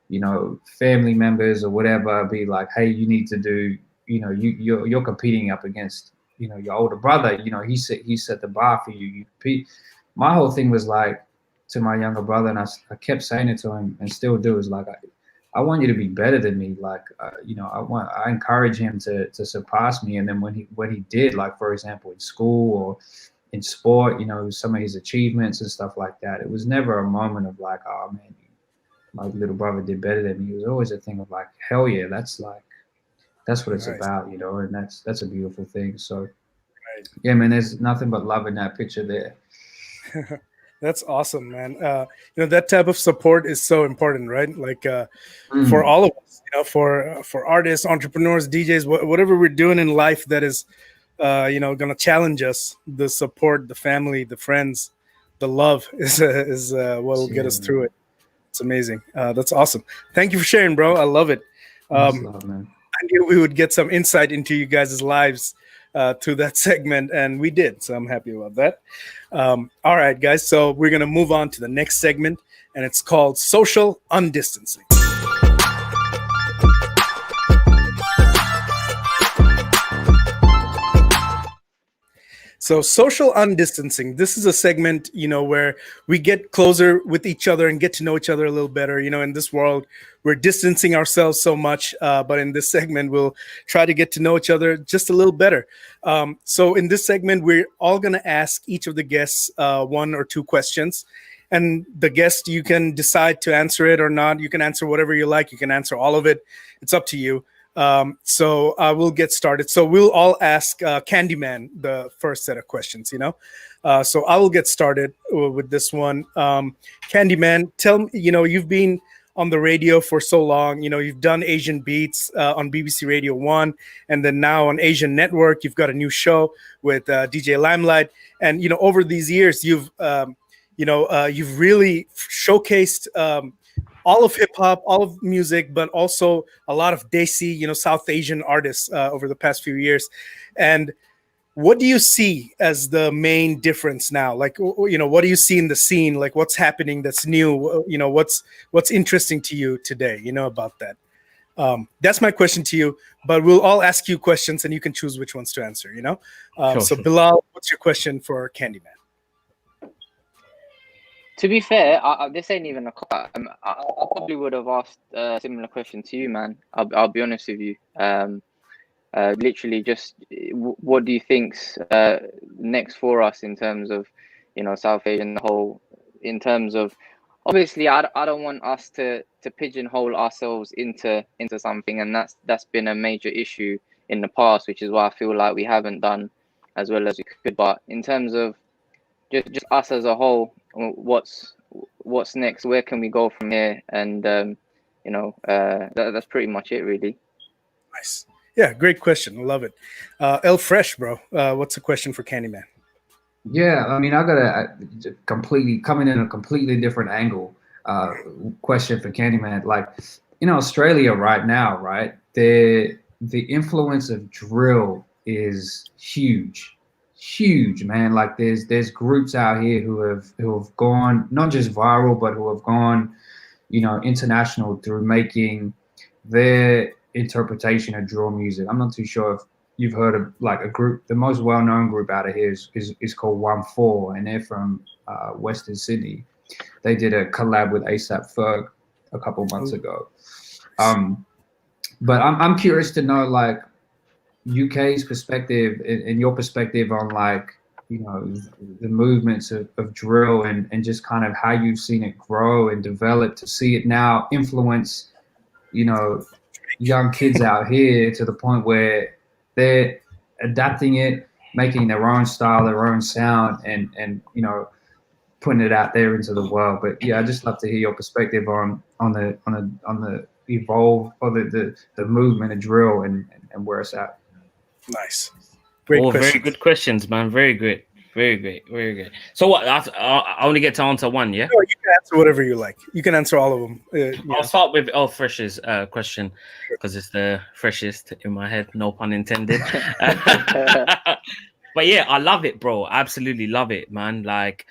you know, family members or whatever be like, hey, you need to do, you know, you're competing up against, you know, your older brother. You know, he set the bar for you. You compete. My whole thing was like to my younger brother, and I kept saying it to him and still do, is like, I want you to be better than me. Like, you know, I encourage him to surpass me. And then when he did, like, for example, in school or in sport, you know, some of his achievements and stuff like that, it was never a moment of like, oh man, my little brother did better than me. It was always a thing of like, hell yeah, that's what it's about, you know, and that's a beautiful thing. So yeah, man, there's nothing but love in that picture there. That's awesome, man. You know, that type of support is so important, right? Like for all of us, you know, for artists, entrepreneurs, DJs, whatever we're doing in life that is, you know, going to challenge us, the support, the family, the friends, the love is what will get us through it. It's amazing. That's awesome. Thank you for sharing, bro. I love it. Love, man. I knew we would get some insight into you guys' lives through that segment, and we did. So I'm happy about that. All right, guys. So we're going to move on to the next segment, and it's called Social Undistancing. So social undistancing. This is a segment, where we get closer with each other and get to know each other a little better. In this world, we're distancing ourselves so much, but in this segment, we'll try to get to know each other just a little better. So in this segment, we're all going to ask each of the guests one or two questions. And the guest, you can decide to answer it or not. You can answer whatever you like. You can answer all of it. It's up to you. So we'll get started. So we'll all ask Candyman the first set of questions, So I will get started with this one. Candyman, tell me, you've been on the radio for so long. You've done Asian Beats on BBC Radio 1, and then now on Asian Network, you've got a new show with DJ Limelight. And, over these years, you've really showcased all of hip hop, all of music, but also a lot of Desi, South Asian artists over the past few years. And what do you see as the main difference now? Like, what do you see in the scene? Like, what's happening that's new? What's interesting to you today? About that. That's my question to you. But we'll all ask you questions, and you can choose which ones to answer. So Bilal, what's your question for Candyman? To be fair, this ain't even a cop. I probably would have asked a similar question to you, man. I'll be honest with you. Literally, just what do you think's next for us in terms of, South Asia and the whole? In terms of, obviously, I don't want us to pigeonhole ourselves into something, and that's been a major issue in the past, which is why I feel like we haven't done as well as we could. But in terms of just us as a whole, what's next? Where can we go from here? And that's pretty much it, really. Nice. Yeah, great question. I love it. El Fresh, bro. What's the question for Candyman? Yeah, I mean, I got a completely coming in a completely different angle. Question for Candyman. Like, in Australia right now, right? The influence of drill is huge, man. Like, there's groups out here who have gone not just viral, but who have gone, international through making their interpretation of drill music. I'm not too sure if you've heard of like a group. The most well-known group out of here is called 1-4, and they're from Western Sydney. They did a collab with ASAP Ferg a couple months ago. But I'm curious to know, like, UK's perspective and your perspective on, like, the movements of drill and just kind of how you've seen it grow and develop to see it now influence, young kids out here to the point where they're adapting it, making their own style, their own sound, and putting it out there into the world. But yeah, I'd just love to hear your perspective on the evolve or the movement of drill and where it's at. Nice. Great questions. Very good questions, man. Very great. Very great. So what? I only get to answer one, yeah? No, you can answer whatever you like. You can answer all of them. I'll start with El Fresh's question because it's the freshest in my head. No pun intended. But yeah, I love it, bro. Absolutely love it, man. Like,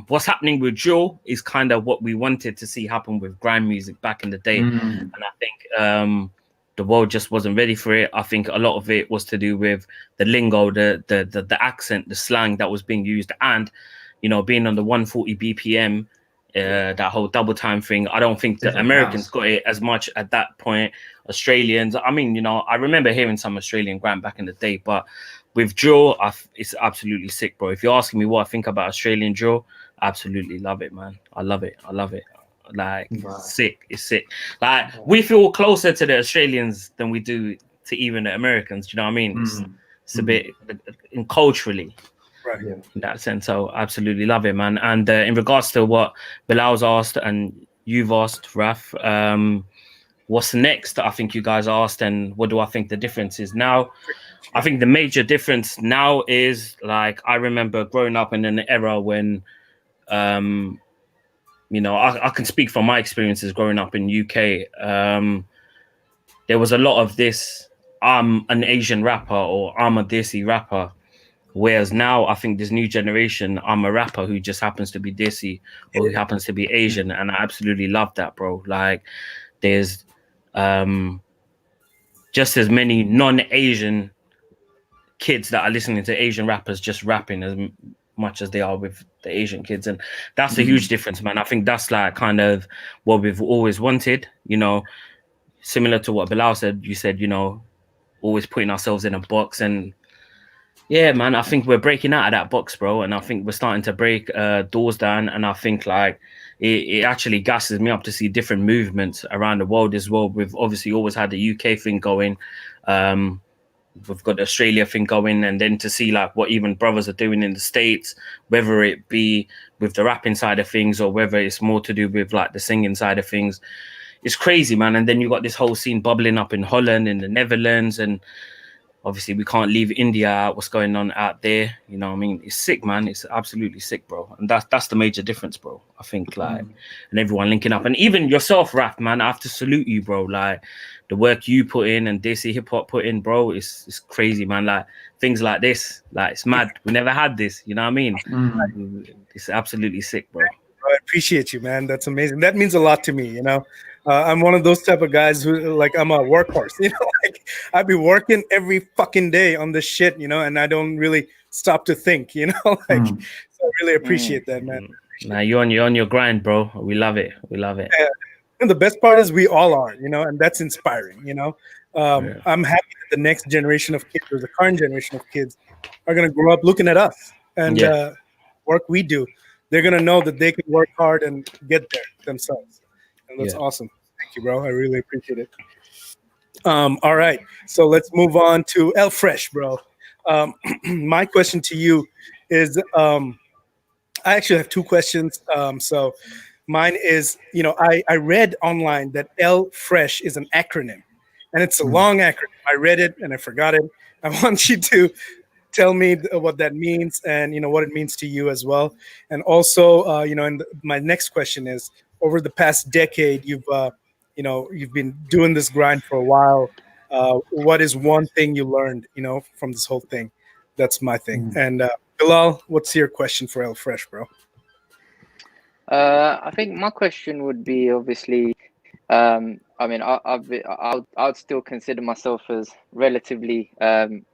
what's happening with drill is kind of what we wanted to see happen with grime music back in the day. And I think the world just wasn't ready for it. I think a lot of it was to do with the lingo, the accent, the slang that was being used, and being on the 140 BPM, that whole double time thing. I don't think the Americans got it as much at that point. Australians, I mean, I remember hearing some Australian grime back in the day, but with drill, it's absolutely sick, bro. If you're asking me what I think about Australian drill, absolutely love it, man. I love it. Like, sick. It's sick. Like, we feel closer to the Australians than we do to even the Americans. Do you know what I mean? It's a bit culturally, right? Yeah. In that sense. So absolutely love it, man. And in regards to what Bilal's asked and you've asked, Raf, what's next? I think you guys asked, and what do I think the difference is now? I think the major difference now is, like, I remember growing up in an era when I can speak from my experiences growing up in UK. There was a lot of this, I'm an Asian rapper or I'm a Desi rapper. Whereas now I think this new generation, I'm a rapper who just happens to be Desi or who happens to be Asian. And I absolutely love that, bro. Like, there's just as many non-Asian kids that are listening to Asian rappers just rapping as much as they are with the Asian kids, and that's a huge difference, man. I think that's like kind of what we've always wanted, you know, similar to what Bilal said. You said, you know, always putting ourselves in a box, and yeah, man, I think we're breaking out of that box, bro, and I think we're starting to break doors down, and I think like it actually gasses me up to see different movements around the world as well. We've obviously always had the UK thing going, we've got the Australia thing going, and then to see like what even brothers are doing in the States, whether it be with the rapping side of things or whether it's more to do with like the singing side of things, it's crazy, man. And then you got this whole scene bubbling up in Holland and the Netherlands, and obviously we can't leave India out. What's going on out there? You know what I mean? It's sick, man. It's absolutely sick, bro. And that's the major difference, bro. I think like, and everyone linking up, and even yourself, Raf, man, I have to salute you, bro. Like the work you put in and Desi Hip Hop put in, bro, it's crazy, man. Like things like this, like it's mad. We never had this, you know what I mean? Like, it's absolutely sick, bro. I appreciate you, man. That's amazing. That means a lot to me, you know. I'm one of those type of guys who, like, I'm a workhorse, you know, like I be working every fucking day on this shit, you know, and I don't really stop to think, you know, like, so I really appreciate that, man. Now you're on your grind, bro. We love it. We love it. Yeah. And the best part is we all are, you know, and that's inspiring, you know. I'm happy that the next generation of kids, or the current generation of kids, are going to grow up looking at us and work we do. They're going to know that they can work hard and get there themselves. And that's awesome. Thank you, bro. I really appreciate it. All right. So let's move on to El Fresh, bro. My question to you is, I actually have two questions. So mine is, you know, I read online that El Fresh is an acronym, and it's a long acronym. I read it and I forgot it. I want you to tell me what that means, and, you know, what it means to you as well. And also, you know, and my next question is, over the past decade, you've been doing this grind for a while. What is one thing you learned, you know, from this whole thing? That's my thing. And Bilal, what's your question for El Fresh, bro? I think my question would be, obviously, I mean, I'd still consider myself as relatively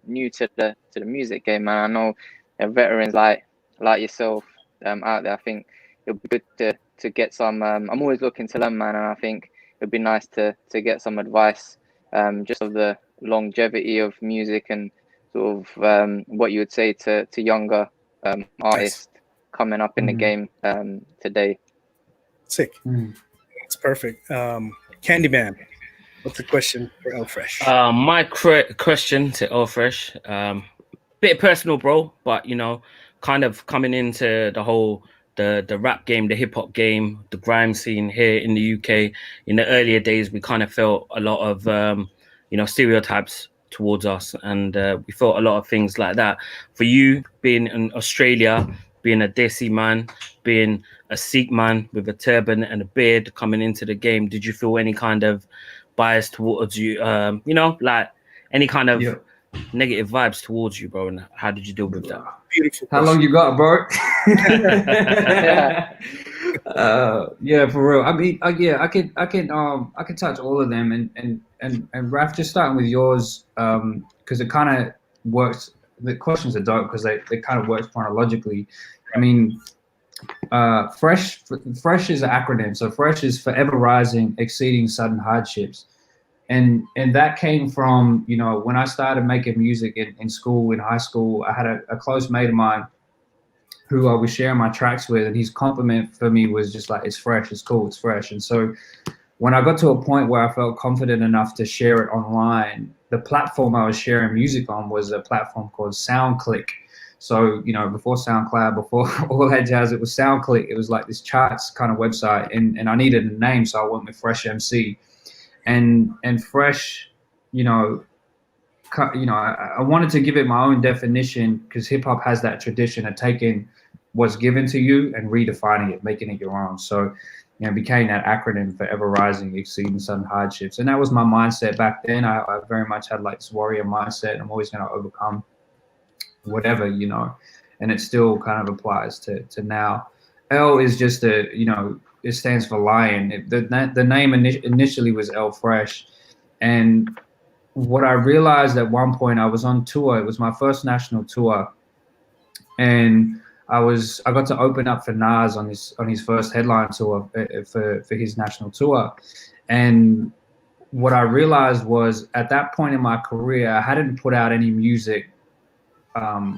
new to the music game, man. I know veterans like yourself out there. I think it would be good to get some. I'm always looking to learn, man, and I think it'd be nice to get some advice, just of the longevity of music and sort of what you would say to younger artists coming up in the game today. Sick. That's perfect. Candyman, what's the question for El Fresh? My question to El Fresh, bit personal, bro, but, you know, kind of coming into the whole the rap game, the hip hop game, the grime scene here in the UK. In the earlier days, we kind of felt a lot of you know, stereotypes towards us, and we felt a lot of things like that. For you, being in Australia, being a Desi man, being a Sikh man with a turban and a beard coming into the game, did you feel any kind of bias towards you? You know, like any kind of negative vibes towards you, bro? And how did you deal with that? Beautiful. How long you got, bro? Yeah, for real. I mean, I can touch all of them, and Raf, just starting with yours, because it kind of works. The questions are dope because they kind of work chronologically. I mean, fresh is an acronym. So fresh is forever rising, exceeding sudden hardships. And that came from, you know, when I started making music in school, in high school, I had a close mate of mine who I was sharing my tracks with, and his compliment for me was just like, it's fresh, it's cool, it's fresh. And so when I got to a point where I felt confident enough to share it online, the platform I was sharing music on was a platform called SoundClick. So, you know, before SoundCloud, before all that jazz, it was SoundClick. It was like this charts kind of website, and I needed a name, so I went with Fresh MC. And Fresh, you know, I wanted to give it my own definition, because hip hop has that tradition of taking what's given to you and redefining it, making it your own. So, you know, it became that acronym, forever rising, exceeding sudden hardships. And that was my mindset back then. I very much had like this warrior mindset. I'm always going to overcome whatever, you know, and it still kind of applies to now. L is just you know, it stands for lion. The name initially was El Fresh, and what I realized at one point, I was on tour. It was my first national tour, and I got to open up for Nas on his first headline tour for his national tour. And what I realized was, at that point in my career, I hadn't put out any music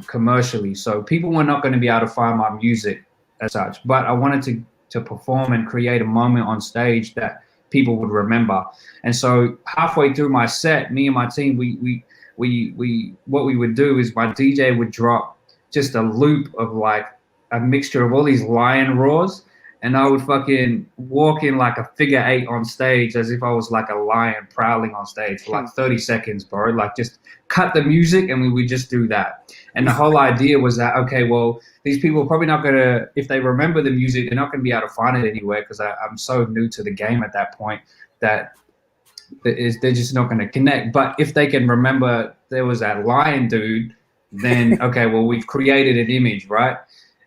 commercially, so people were not going to be able to find my music as such. But I wanted to perform and create a moment on stage that people would remember. And so halfway through my set, me and my team, we what we would do is my DJ would drop just a loop of like a mixture of all these lion roars, and I would fucking walk in like a figure 8 on stage as if I was like a lion prowling on stage for like 30 seconds, bro. Like, just cut the music and we would just do that. And the whole idea was that, okay, well, these people are probably not gonna, if they remember the music, they're not gonna be able to find it anywhere, because I'm so new to the game at that point that they're just not gonna connect. But if they can remember there was that lion dude, then okay, well, we've created an image, right?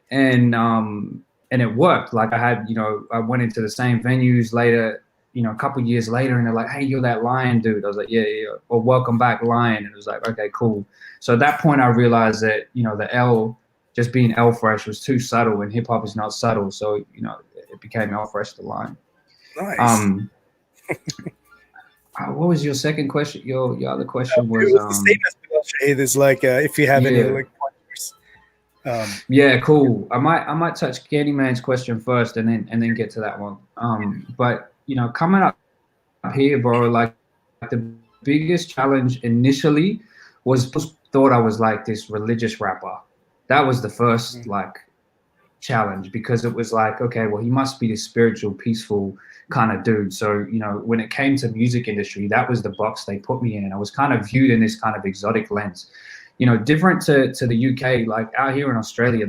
And it worked. Like, I had, I went into the same venues later, a couple of years later, and they're like, hey, you're that lion dude. I was like, yeah. Or welcome back, lion. And it was like, okay, cool. So at that point I realized that, the L, just being L Fresh, was too subtle, and hip hop is not subtle. So, it became L Fresh the line. Nice. What was your second question? Your other question was the same as Bilal Shahid, is like, if you have any like pointers. Yeah, cool. I might touch Candyman's question first, and then get to that one. But coming up here, bro, like the biggest challenge initially was thought I was like this religious rapper. That was the first like challenge, because it was like, okay, well, he must be this spiritual, peaceful kind of dude. So, when it came to music industry, that was the box they put me in, and I was kind of viewed in this kind of exotic lens. Different to the UK, like out here in Australia,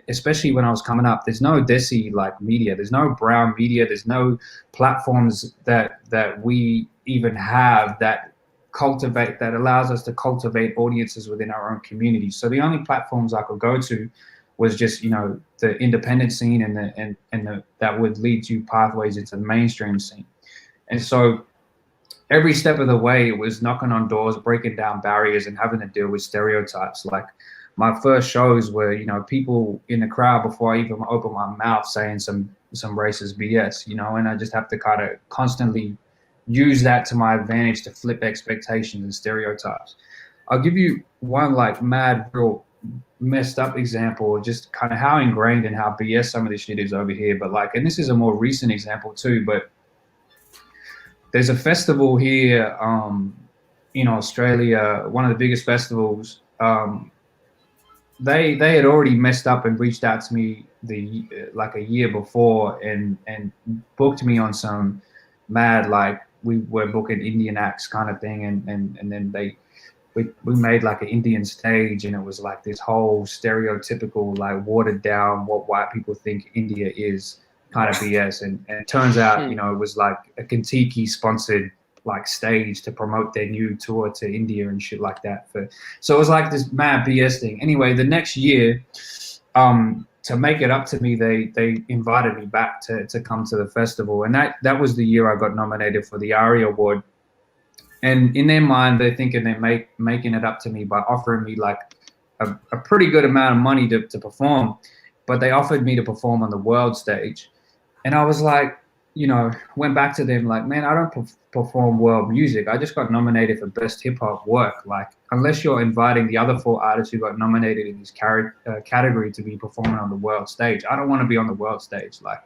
especially when I was coming up, there's no Desi like media, there's no brown media, there's no platforms that we even have that allows us to cultivate audiences within our own communities. So the only platforms I could go to was just, the independent scene and that would lead you pathways into the mainstream scene. And so every step of the way, it was knocking on doors, breaking down barriers, and having to deal with stereotypes. Like, my first shows were, people in the crowd before I even opened my mouth saying some racist BS, and I just have to kind of constantly use that to my advantage to flip expectations and stereotypes. I'll give you one like mad, real messed up example of just kind of how ingrained and how BS some of this shit is over here. But like, and this is a more recent example too, but there's a festival here in Australia, one of the biggest festivals. They had already messed up and reached out to me like a year before and booked me on some mad, like, we were booking Indian acts kind of thing, and then we made like an Indian stage, and it was like this whole stereotypical, like, watered down what white people think India is kind of BS, and it turns out, it was like a Kentucky sponsored like stage to promote their new tour to India and shit like that. So it was like this mad BS thing. Anyway, the next year, to make it up to me, they invited me back to come to the festival, and that was the year I got nominated for the ARIA Award. And in their mind, they're thinking they're making it up to me by offering me like a pretty good amount of money to perform, but they offered me to perform on the world stage. And I was like, went back to them like, man, I don't perform world music. I just got nominated for best hip hop work. Like, unless you're inviting the other 4 artists who got nominated in this category to be performing on the world stage, I don't want to be on the world stage. Like,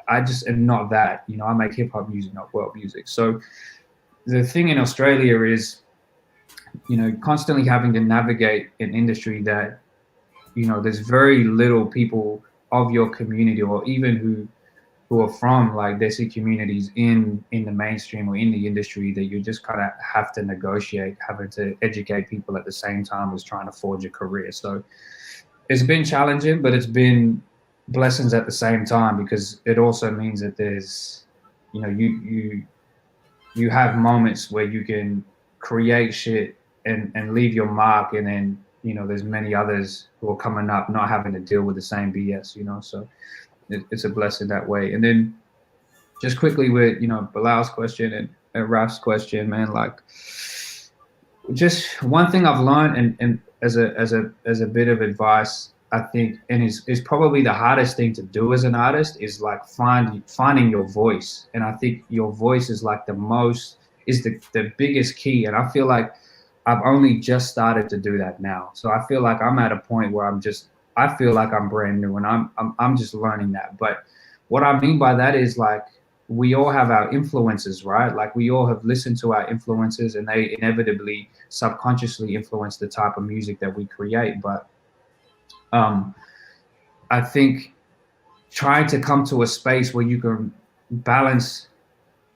I just am not that. I make hip hop music, not world music. So the thing in Australia is, constantly having to navigate an industry that, there's very little people of your community, or even who are from like Desi communities in the mainstream or in the industry, that you just kind of have to negotiate, having to educate people at the same time as trying to forge a career. So it's been challenging, but it's been blessings at the same time, because it also means that there's, you have moments where you can create shit and leave your mark, and then, there's many others who are coming up not having to deal with the same BS, so it's a blessing that way. And then just quickly with, Bilal's question, and Raf's question, man, like just one thing I've learned, and as a bit of advice, I think, and is probably the hardest thing to do as an artist, is like finding your voice. And I think your voice is like the biggest key. And I feel like I've only just started to do that now. So I feel like I'm at a point where I feel like I'm brand new, and I'm just learning that. But what I mean by that is, like, we all have our influences, right? Like, we all have listened to our influences, and they inevitably subconsciously influence the type of music that we create. But I think trying to come to a space where you can balance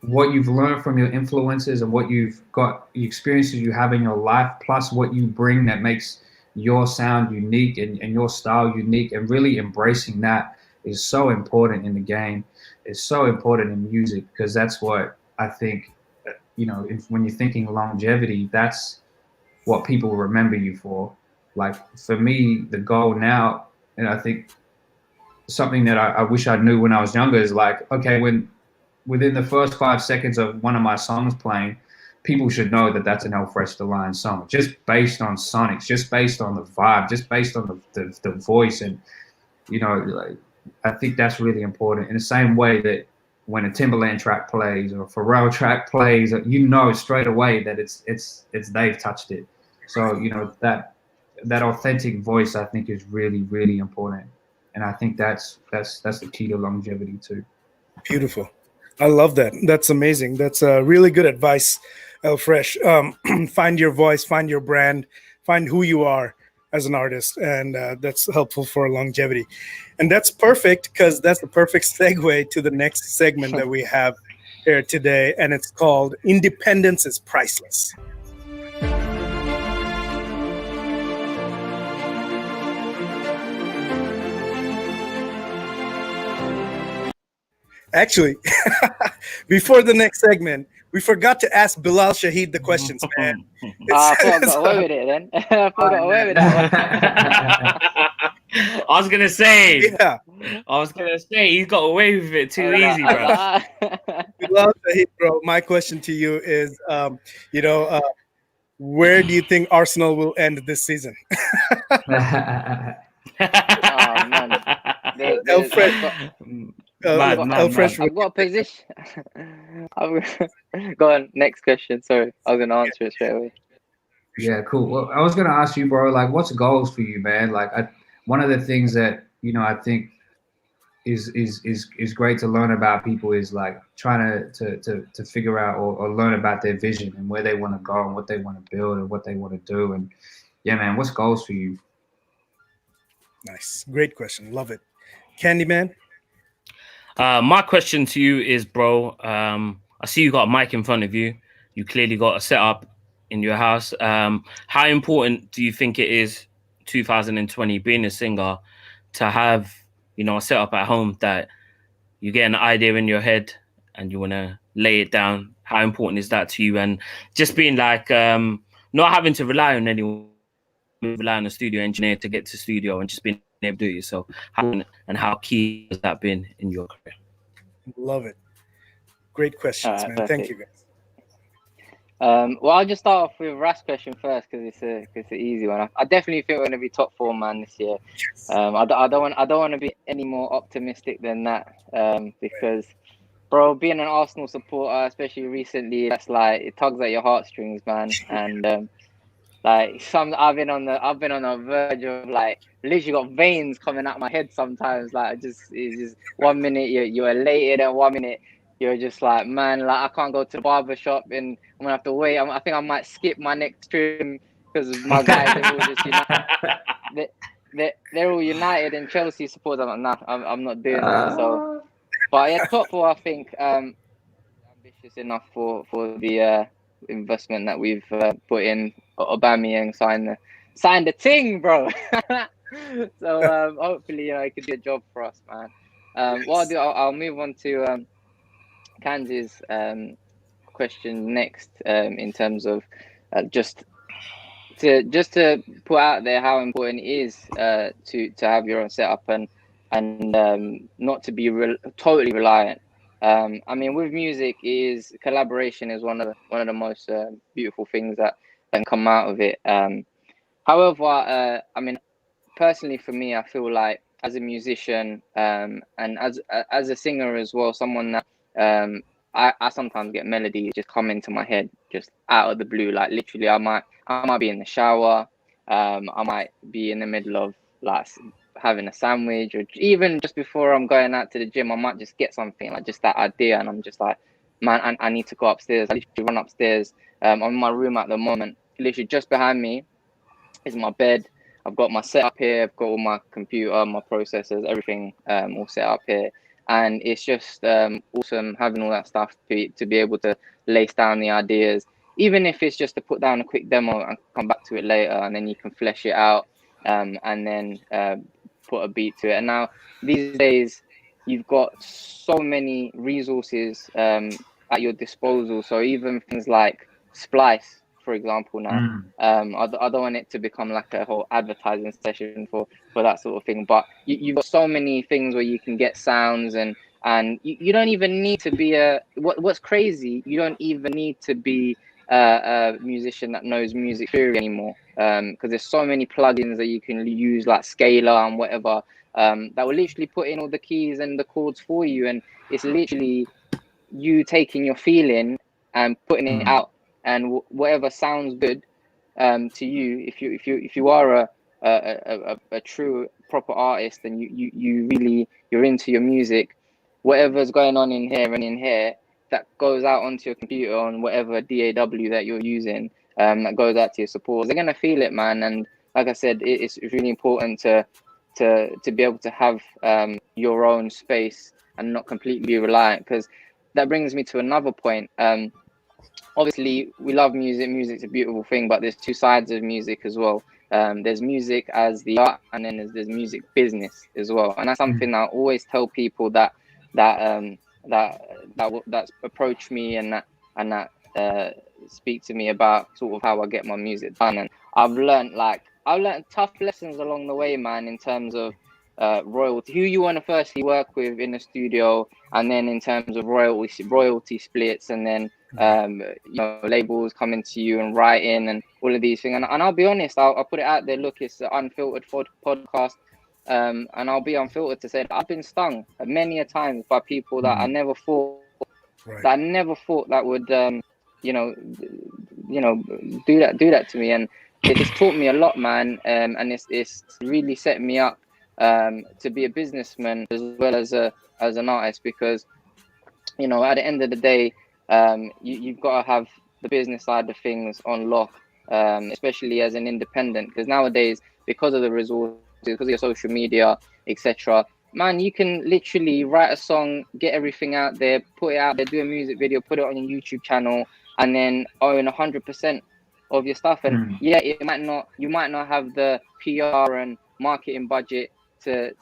what you've learned from your influences and what you've got, the experiences you have in your life, plus what you bring that makes your sound unique and your style unique, and really embracing that is so important in the game. It's so important in music, because that's what I think, when you're thinking longevity, that's what people remember you for. Like, for me, the goal now, and I think something that I wish I knew when I was younger, is like, okay, within the first 5 seconds of one of my songs playing, people should know that that's an El Fresh Line song, just based on sonics, just based on the vibe, just based on the voice. And, like, I think that's really important. In the same way that when a Timbaland track plays or a Pharrell track plays, straight away that it's they've touched it. So, that authentic voice, I think, is really, really important. And I think that's the key to longevity too. Beautiful. I love that. That's amazing. That's really good advice, El Fresh. Find your voice, find your brand, find who you are as an artist, and that's helpful for longevity. And that's perfect, because that's the perfect segue to the next segment that we have here today, and it's called Independence is Priceless. Actually, before the next segment, we forgot to ask Bilal Shahid the questions, man. I thought I got away with it then. I got away with that one. I was gonna say, yeah. He got away with it too easy, bro. Bilal Shahid, bro, my question to you is, where do you think Arsenal will end this season? Oh man, El Fresh. I've got a position. Go on, next question. Sorry, I was gonna answer it straight away. Yeah, cool. Well, I was gonna ask you, bro, like, what's goals for you, man? Like, one of the things that I think is great to learn about people is like trying to figure out or learn about their vision and where they want to go and what they want to build and what they want to do. And yeah, man, what's goals for you? Nice, great question, love it. Candyman. My question to you is, bro, I see you got a mic in front of you. You clearly got a setup in your house. How important do you think it is, 2020, being a singer, to have, a setup at home that you get an idea in your head and you want to lay it down? How important is that to you? And just being like, not having to rely on anyone, rely on a studio engineer to get to studio, and just being able to do it yourself. How key has that been in your career? Love it. Great questions, man. Perfect. Thank you, guys. Well, I'll just start off with Raf's question first, because it's an easy one. I definitely think we're going to be top 4 man this year. I don't want to be any more optimistic than that, because, bro, being an Arsenal supporter, especially recently, that's like, it tugs at your heartstrings, man. And like, I've been on the verge of, like, literally got veins coming out my head sometimes. Like, it's just 1 minute you're elated, and 1 minute you're just like, man, like, I can't go to the barber shop and I'm gonna have to wait. I think I might skip my next trim because my guys, they're all just united. They're all United and Chelsea supporters. I'm like, nah, I'm not doing that. So, but yeah, top 4, I think, ambitious enough for the investment that we've put in. Aubameyang signed the ting, bro. So hopefully, it could be a job for us, man. What I'll do, I'll move on to Kanzi's question next, in terms of just to put out there how important it is to have your own setup and not to be totally reliant I mean, with music, is collaboration is one of the most beautiful things that can come out of it. However, I mean, personally for me, I feel like as a musician, and as a singer as well, someone that I sometimes get melodies just come into my head just out of the blue. Like literally, I might be in the shower, I might be in the middle of like having a sandwich, or even just before I'm going out to the gym, I might just get something like just that idea, and I'm just like, man, I need to go upstairs. I literally run upstairs. I'm in my room at the moment. Literally just behind me is my bed. I've got my setup here. I've got all my computer, my processors, everything all set up here. And it's just awesome having all that stuff to be able to lace down the ideas, even if it's just to put down a quick demo and come back to it later, and then you can flesh it out and then put a beat to it. And now these days, you've got so many resources at your disposal. So even things like Splice, for example, now I don't want it to become like a whole advertising session for that sort of thing, but you've got so many things where you can get sounds, and you don't even need to be what's crazy, you don't even need to be a musician that knows music theory anymore, because there's so many plugins that you can use, like Scalar and whatever, that will literally put in all the keys and the chords for you, and it's literally you taking your feeling and putting it out, and whatever sounds good to you, if you are a true proper artist, and you really, you're into your music, whatever's going on in here and in here, that goes out onto your computer on whatever DAW that you're using, that goes out to your supporters, they're gonna feel it, man. And like I said, it's really important to be able to have your own space and not completely reliant, because that brings me to another point. Obviously, we love music. Music's a beautiful thing, but there's two sides of music as well. There's music as the art, and then there's music business as well. And that's something that I always tell people that approach me and that speak to me about sort of how I get my music done. And I've learned tough lessons along the way, man, in terms of royalty, who you want to firstly work with in the studio, and then in terms of royalty splits, and then labels coming to you and writing and all of these things. And I'll be honest, I'll put it out there. Look, it's an unfiltered podcast, and I'll be unfiltered to say that I've been stung many a times by people that I never thought that would do that to me. And it's taught me a lot, man, and it's really set me up to be a businessman as well as an artist, because at the end of the day, you've got to have the business side of things on lock, especially as an independent, because nowadays, because of the resources, because of your social media, etc., man, you can literally write a song, get everything out there, put it out there, do a music video, put it on your YouTube channel, and then own 100% of your stuff. And you might not have the PR and marketing budget to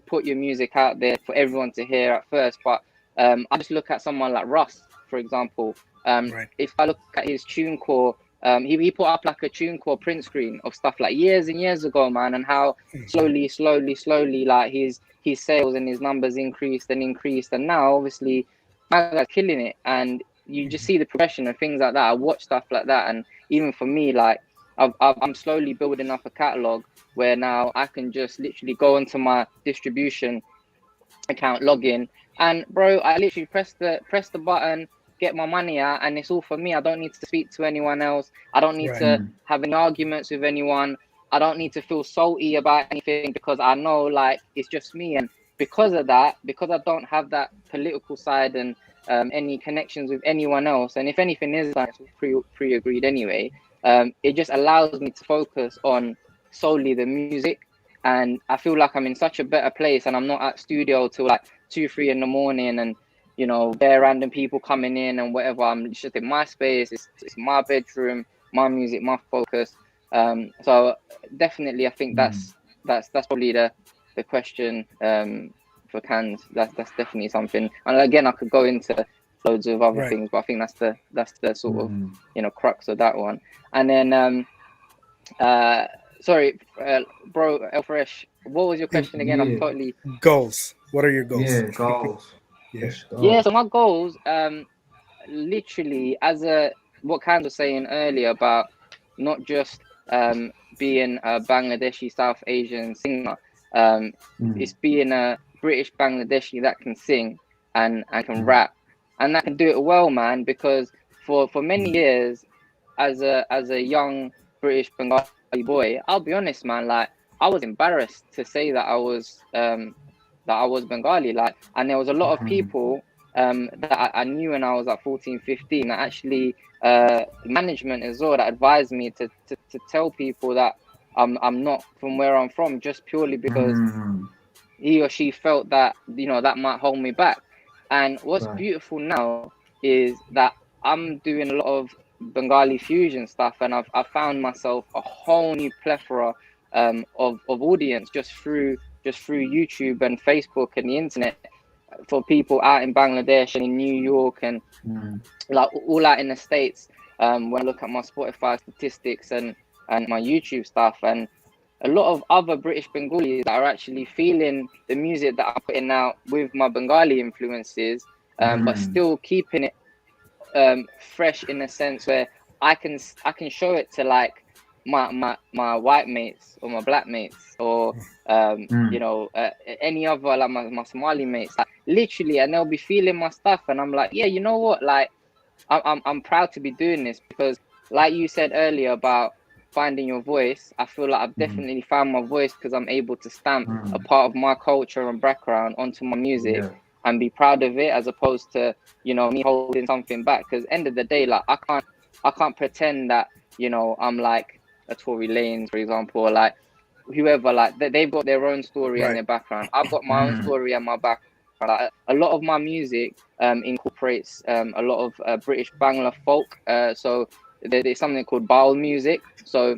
put your music out there for everyone to hear at first, but I just look at someone like Russ, for example. If I look at his TuneCore, he put up like a TuneCore print screen of stuff like years and years ago, man, and how slowly like his sales and his numbers increased, and now obviously man's killing it, and you just see the progression and things like that. I watch stuff like that, and even for me, like I'm slowly building up a catalog where now I can just literally go into my distribution account, log in, and bro, I literally press the button, get my money out, and it's all for me. I don't need to speak to anyone else. I don't need to have any arguments with anyone. I don't need to feel salty about anything, because I know like it's just me. And because of that, because I don't have that political side and any connections with anyone else, and if anything is like pre-agreed anyway, it just allows me to focus on solely the music. And I feel like I'm in such a better place, and I'm not at studio till like 2-3 in the morning, and there are random people coming in and whatever. I'm just in my space. It's my bedroom, my music, my focus. So definitely, I think that's probably the question for Cans. That's definitely something. And again, I could go into loads of other things, but I think that's the sort of crux of that one. And then sorry, bro, El Fresh, what was your question again? I'm totally goals. What are your goals? Yeah, goals. Yeah, so my goals, literally, what Khan was saying earlier about not just being a Bangladeshi South Asian singer, it's being a British Bangladeshi that can sing and can rap, and that can do it well, man. Because for many years, as a young British Bengali boy, I'll be honest, man, like I was embarrassed to say that I was Bengali, like, and there was a lot of people that I knew when I was like 14, 15, that actually management as well, that advised me to tell people that I'm not from where I'm from, just purely because he or she felt that, you know, that might hold me back. And what's beautiful now is that I'm doing a lot of Bengali fusion stuff, and I've found myself a whole new plethora of audience just through YouTube and Facebook and the internet, for people out in Bangladesh and in New York and like all out in the States. When I look at my Spotify statistics and my YouTube stuff, and a lot of other British Bengalis that are actually feeling the music that I'm putting out with my Bengali influences, but still keeping it fresh in a sense where I can show it to like my white mates or my black mates or you know, any other, like my Somali mates, like, literally, and they'll be feeling my stuff, and I'm like, yeah, you know what, like I'm proud to be doing this, because like you said earlier about finding your voice, I feel like I've definitely found my voice because I'm able to stamp a part of my culture and background onto my music and be proud of it, as opposed to, you know, me holding something back. Because end of the day, like I can't pretend that, you know, I'm like a Tory Lanez, for example, or like whoever, like they've got their own story and their background. I've got my own story and my background. Like, a lot of my music incorporates a lot of British Bangla folk. So there's something called baul music. So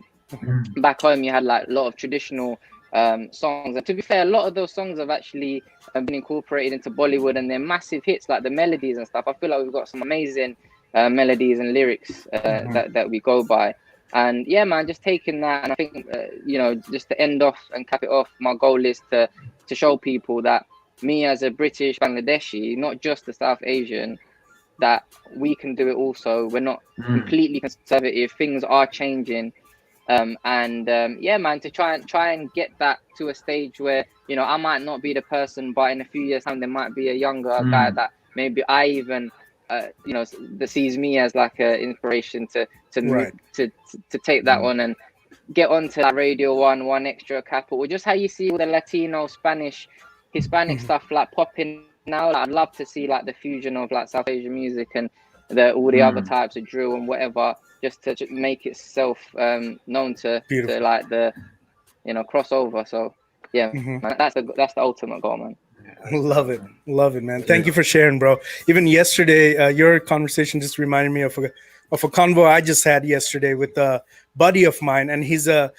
back home you had like a lot of traditional songs, and to be fair, a lot of those songs have actually been incorporated into Bollywood, and they're massive hits, like the melodies and stuff. I feel like we've got some amazing melodies and lyrics that we go by. And yeah, man, just taking that, and I think you know, just to end off and cap it off, my goal is to show people that me as a British Bangladeshi, not just a South Asian, that we can do it also. We're not completely conservative. Things are changing. Yeah, man, to try and get that to a stage where, you know, I might not be the person, but in a few years' time there might be a younger guy that maybe I even you know, that sees me as like an inspiration to move, to take that on and get onto like Radio 1 Extra Capital, or just how you see all the Latino, Spanish, Hispanic stuff like popping now. Like, I'd love to see like the fusion of like South Asian music and all the other types of drill and whatever, just to make itself known to like the, you know, crossover. So yeah, man, that's the ultimate goal, man. Love it, man. Thank you for sharing, bro. Even yesterday, your conversation just reminded me of a convo I just had yesterday with a buddy of mine, and he's of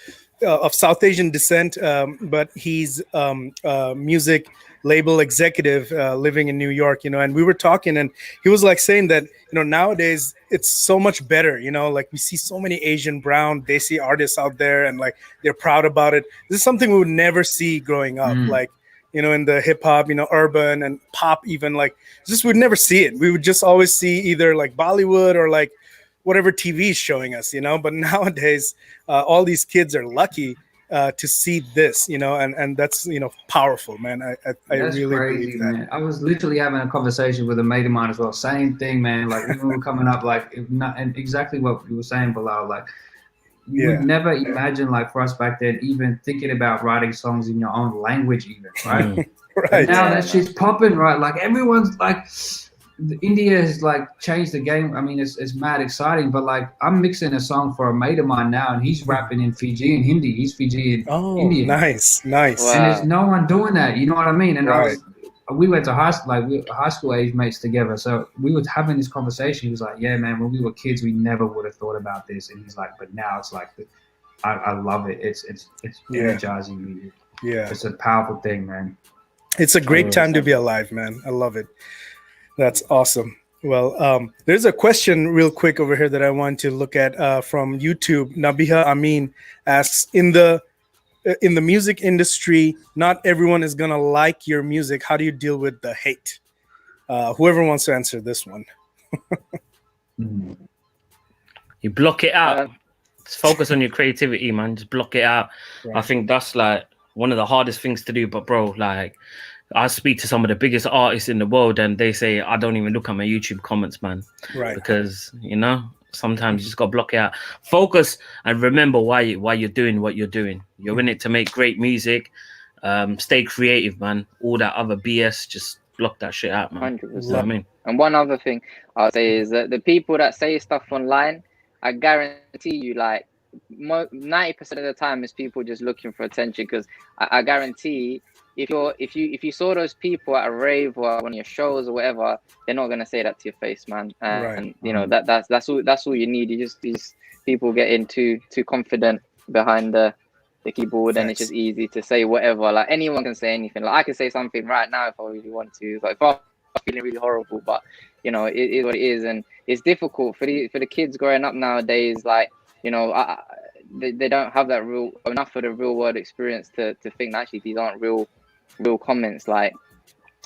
South Asian descent, but he's a music label executive living in New York, you know. And we were talking, and he was like saying that, you know, nowadays it's so much better, you know, like we see so many Asian brown Desi artists out there, and like they're proud about it. This is something we would never see growing up, like, you know, in the hip hop, you know, urban and pop, even, like, just we'd never see it. We would just always see either like Bollywood or like whatever TV is showing us, you know. But nowadays, all these kids are lucky to see this, you know, and that's, you know, powerful, man. I that's really crazy, believe that. Man. I was literally having a conversation with a mate of mine as well. Same thing, man. Like, when we were coming up, like, and exactly what you were saying, Bilal. Like, you would never imagine, like, for us back then, even thinking about writing songs in your own language, even, right? Right. Now that shit's popping, right? Like, everyone's like, India has like changed the game. I mean, it's mad exciting. But like, I'm mixing a song for a mate of mine now, and he's rapping in Fijian Hindi. He's Fijian Indian. Nice. Wow. And there's no one doing that. You know what I mean? And we went to high school age mates together. So we were having this conversation. He was like, "Yeah, man, when we were kids, we never would have thought about this." And he's like, "But now it's like, I love it. It's energizing me. Yeah, it's a powerful thing, man. It's a great time to be alive, man. I love it. That's awesome. Well, there's a question real quick over here that I want to look at from YouTube. Nabiha Amin asks, in the music industry, not everyone is gonna like your music. How do you deal with the hate? Whoever wants to answer this one. You block it out. Just focus on your creativity, man. Just block it out. Right. I think that's like one of the hardest things to do. But bro, like I speak to some of the biggest artists in the world, and they say I don't even look at my YouTube comments, man. Right. Because sometimes you just gotta block it out. Focus and remember why you're doing what you're doing. You're in it to make great music. Stay creative, man. All that other BS, just block that shit out, man. 100%. You know what I mean? And one other thing I'll say is that the people that say stuff online, I guarantee you, like 90% of the time, is people just looking for attention. Because I guarantee, if you saw those people at a rave or one of your shows or whatever, they're not gonna say that to your face, man. And that's all you need. These people getting too confident behind the keyboard, and it's just easy to say whatever. Like anyone can say anything. Like I can say something right now if I really want to. Like if I'm feeling really horrible, but it is what it is, and it's difficult for the kids growing up nowadays. Like they don't have that enough of the real world experience to think that actually these aren't real comments. Like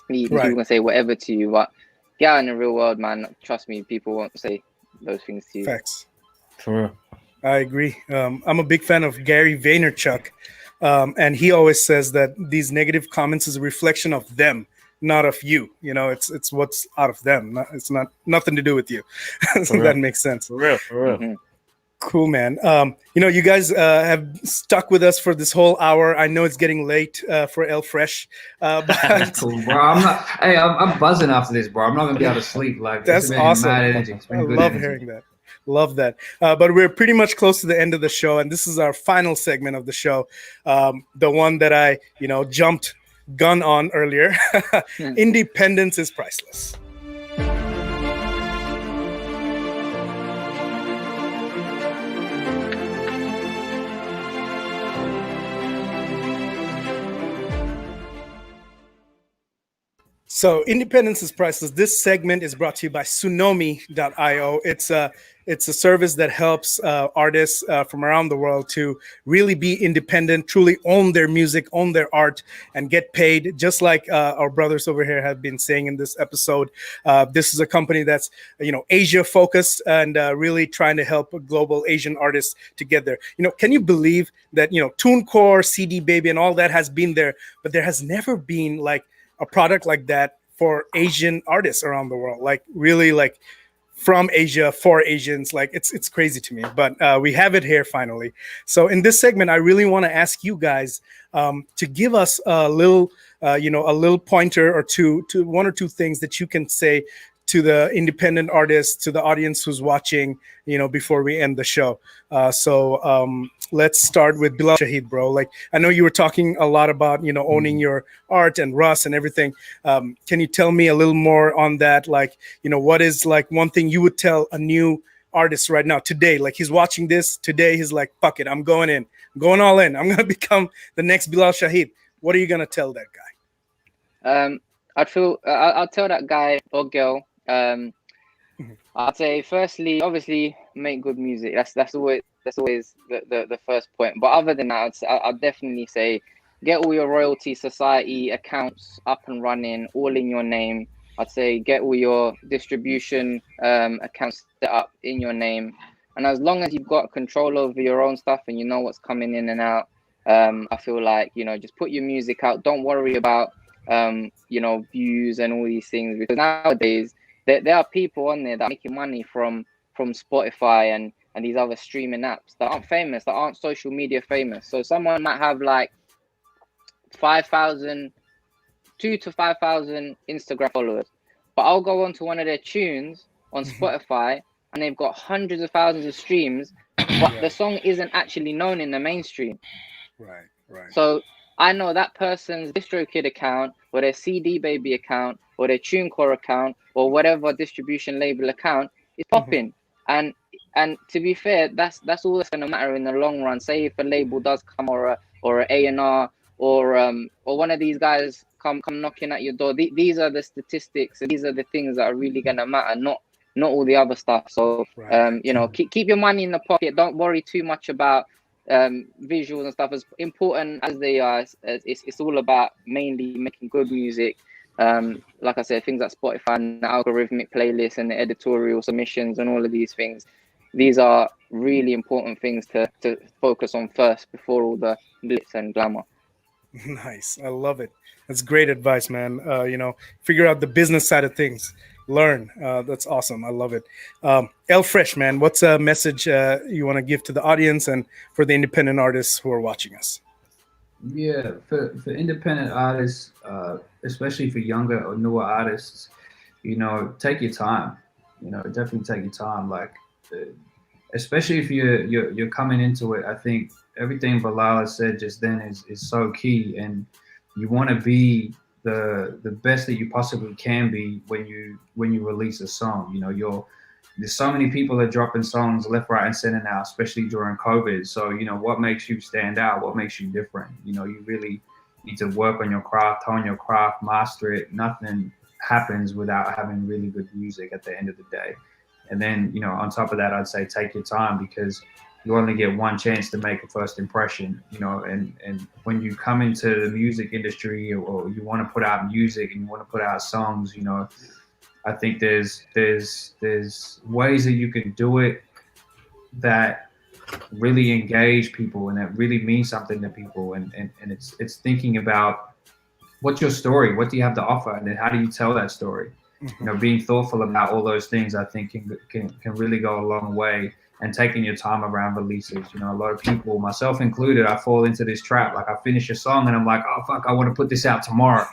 people can say whatever to you, but get out in the real world, man. Trust me, people won't say those things to you. Facts. For real. I agree. I'm a big fan of Gary Vaynerchuk, and he always says that these negative comments is a reflection of them, not of you. It's what's out of them. It's nothing to do with you. So that makes sense. For real. Mm-hmm. Cool, man. You guys have stuck with us for this whole hour. I know it's getting late for El Fresh. But that's cool, bro. I'm buzzing after this, bro. I'm not gonna be able to sleep. Like that's awesome. I love hearing that. Love that. But we're pretty much close to the end of the show, and this is our final segment of the show, the one that I jumped gun on earlier. Independence is priceless. So independence is priceless. This segment is brought to you by Tsunomi.io. It's a service that helps artists from around the world to really be independent, truly own their music, own their art, and get paid, just like our brothers over here have been saying in this episode. This is a company that's Asia focused and really trying to help global Asian artists to get there. Can you believe that TuneCore, CD Baby, and all that has been there, but there has never been like a product like that for Asian artists around the world, like really like from Asia for Asians. Like it's crazy to me, but we have it here finally. So in this segment, I really want to ask you guys to give us a little pointer or two to one or two things that you can say to the independent artists, to the audience who's watching, before we end the show. So let's start with Bilal Shahid, bro. Like, I know you were talking a lot about, owning your art and Russ and everything. Can you tell me a little more on that? Like, what is like one thing you would tell a new artist right now today? Like he's watching this today. He's like, fuck it. I'm going in. I'm going all in. I'm going to become the next Bilal Shahid. What are you going to tell that guy? I'll tell that guy or girl, I'd say firstly, obviously make good music. That's always the first point. But other than that, I'd definitely say get all your royalty society accounts up and running, all in your name. I'd say get all your distribution accounts set up in your name. And as long as you've got control over your own stuff and you know what's coming in and out, I feel like, just put your music out. Don't worry about views and all these things, because nowadays there are people on there that are making money from Spotify and these other streaming apps that aren't famous, that aren't social media famous. So someone might have like 2,000 to 5,000 Instagram followers, but I'll go onto one of their tunes on Spotify and they've got hundreds of thousands of streams, but the song isn't actually known in the mainstream. Right. So I know that person's DistroKid account or their CD Baby account or their TuneCore account or whatever distribution label account is popping. And to be fair, that's all that's going to matter in the long run. Say if a label does come or a A&R or one of these guys come knocking at your door. These are the statistics. And these are the things that are really going to matter, not all the other stuff. So keep your money in the pocket. Don't worry too much about visuals and stuff. As important as they are, it's all about mainly making good music Like I said, things like Spotify and the algorithmic playlists and the editorial submissions and all of these things, these are really important things to focus on first before all the glitz and glamour. Nice. I love it. That's great advice, man. Figure out the business side of things. Learn. That's awesome. I love it. El Fresh, man, what's a message you want to give to the audience and for the independent artists who are watching us? Yeah, for independent artists, especially for younger or newer artists, take your time. Definitely take your time. Like, especially if you're coming into it, I think everything Bilal said just then is so key, and you want to be the best that you possibly can be when you release a song. There's so many people that are dropping songs left, right, and center now, especially during COVID. So, what makes you stand out? What makes you different? You really need to work on your craft, hone your craft, master it. Nothing happens without having really good music at the end of the day. And then, on top of that, I'd say take your time, because you only get one chance to make a first impression, and when you come into the music industry or you want to put out music and you want to put out songs, I think there's ways that you can do it that really engage people and that really mean something to people. And it's thinking about what's your story, what do you have to offer, and then how do you tell that story? Being thoughtful about all those things, I think can really go a long way. And taking your time around releases. A lot of people, myself included, I fall into this trap. Like, I finish a song and I'm like, oh fuck, I want to put this out tomorrow.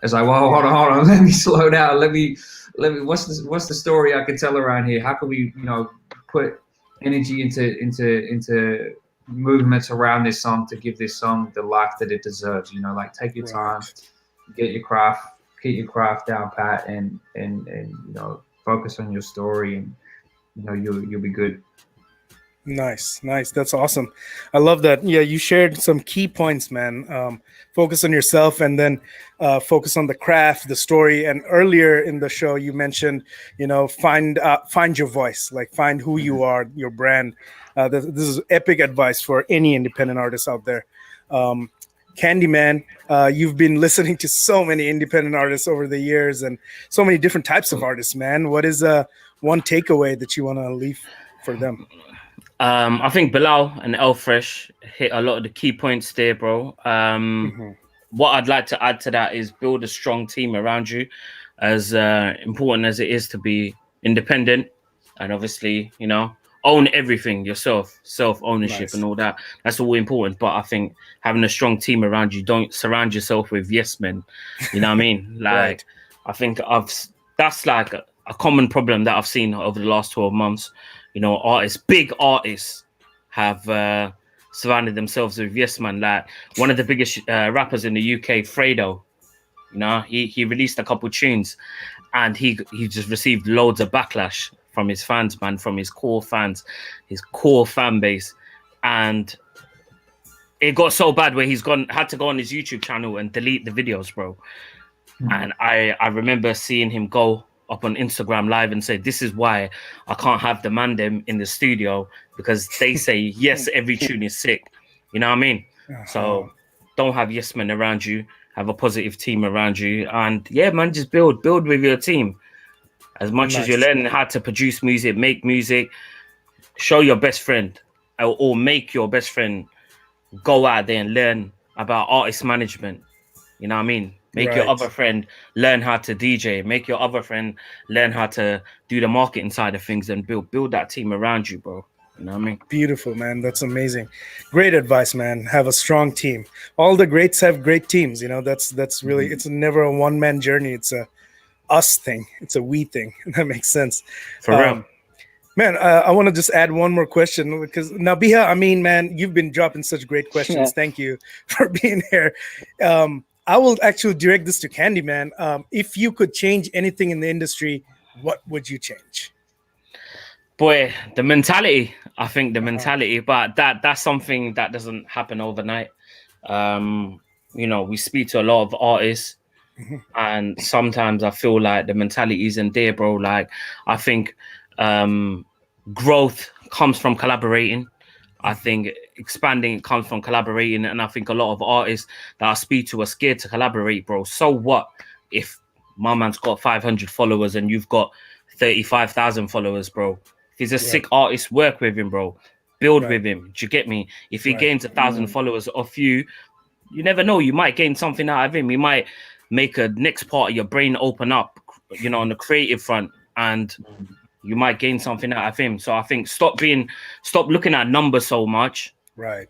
It's like, well, hold on, let me slow down. Let me. What's the story I can tell around here? How can we, put energy into movements around this song to give this song the life that it deserves? Take your time, get your craft down pat, and focus on your story, and you'll be good. Nice. That's awesome. I love that. Yeah, you shared some key points, man. Focus on yourself, and then focus on the craft, the story. And earlier in the show, you mentioned, find your voice, like find who you are, your brand. This is epic advice for any independent artist out there. Candyman, you've been listening to so many independent artists over the years and so many different types of artists, man. What is one takeaway that you want to leave for them? I think Bilal and El Fresh hit a lot of the key points there, bro. What I'd like to add to that is build a strong team around you, as important as it is to be independent, and obviously, own everything yourself, self-ownership and all that. That's all important. But I think having a strong team around you, don't surround yourself with yes men. You know what I mean? Like, I think that's like a common problem that I've seen over the last 12 months. Big artists have surrounded themselves with yes man. Like, one of the biggest rappers in the UK, Fredo, he released a couple tunes, and he just received loads of backlash from his fans, man, from his core fans, his core fan base. And it got so bad where had to go on his YouTube channel and delete the videos, bro. And I remember seeing him go up on Instagram Live and say, this is why I can't have the man them in the studio, because they say yes, every tune is sick. You know what I mean? So don't have yes men around you. Have a positive team around you. And yeah, man, just build with your team. As much as you're learning how to produce music, make music, show your best friend or make your best friend go out there and learn about artist management. You know what I mean? Make your other friend learn how to DJ. Make your other friend learn how to do the marketing side of things, and build that team around you, bro. You know what I mean? Beautiful, man. That's amazing. Great advice, man. Have a strong team. All the greats have great teams. That's really, it's never a one-man journey. It's a us thing. It's a we thing. That makes sense. For real. Man, I want to just add one more question, because Nabiha, man, you've been dropping such great questions. Yeah. Thank you for being here. I will actually direct this to Candyman. If you could change anything in the industry, what would you change? Boy, the mentality. I think the mentality, but that's something that doesn't happen overnight. We speak to a lot of artists, and sometimes I feel like the mentality isn't there, bro. Like, I think growth comes from collaborating. I think expanding comes from collaborating, and I think a lot of artists that I speak to are scared to collaborate, bro. So what if my man's got 500 followers and you've got 35,000 followers, bro. If he's a sick artist, work with him, bro. Build with him. Do you get me? If he gains 1,000 followers off you, you never know. You might gain something out of him. He might make a next part of your brain open up, you know, on the creative front, and you might gain something out of him. So I think stop looking at numbers so much. Right.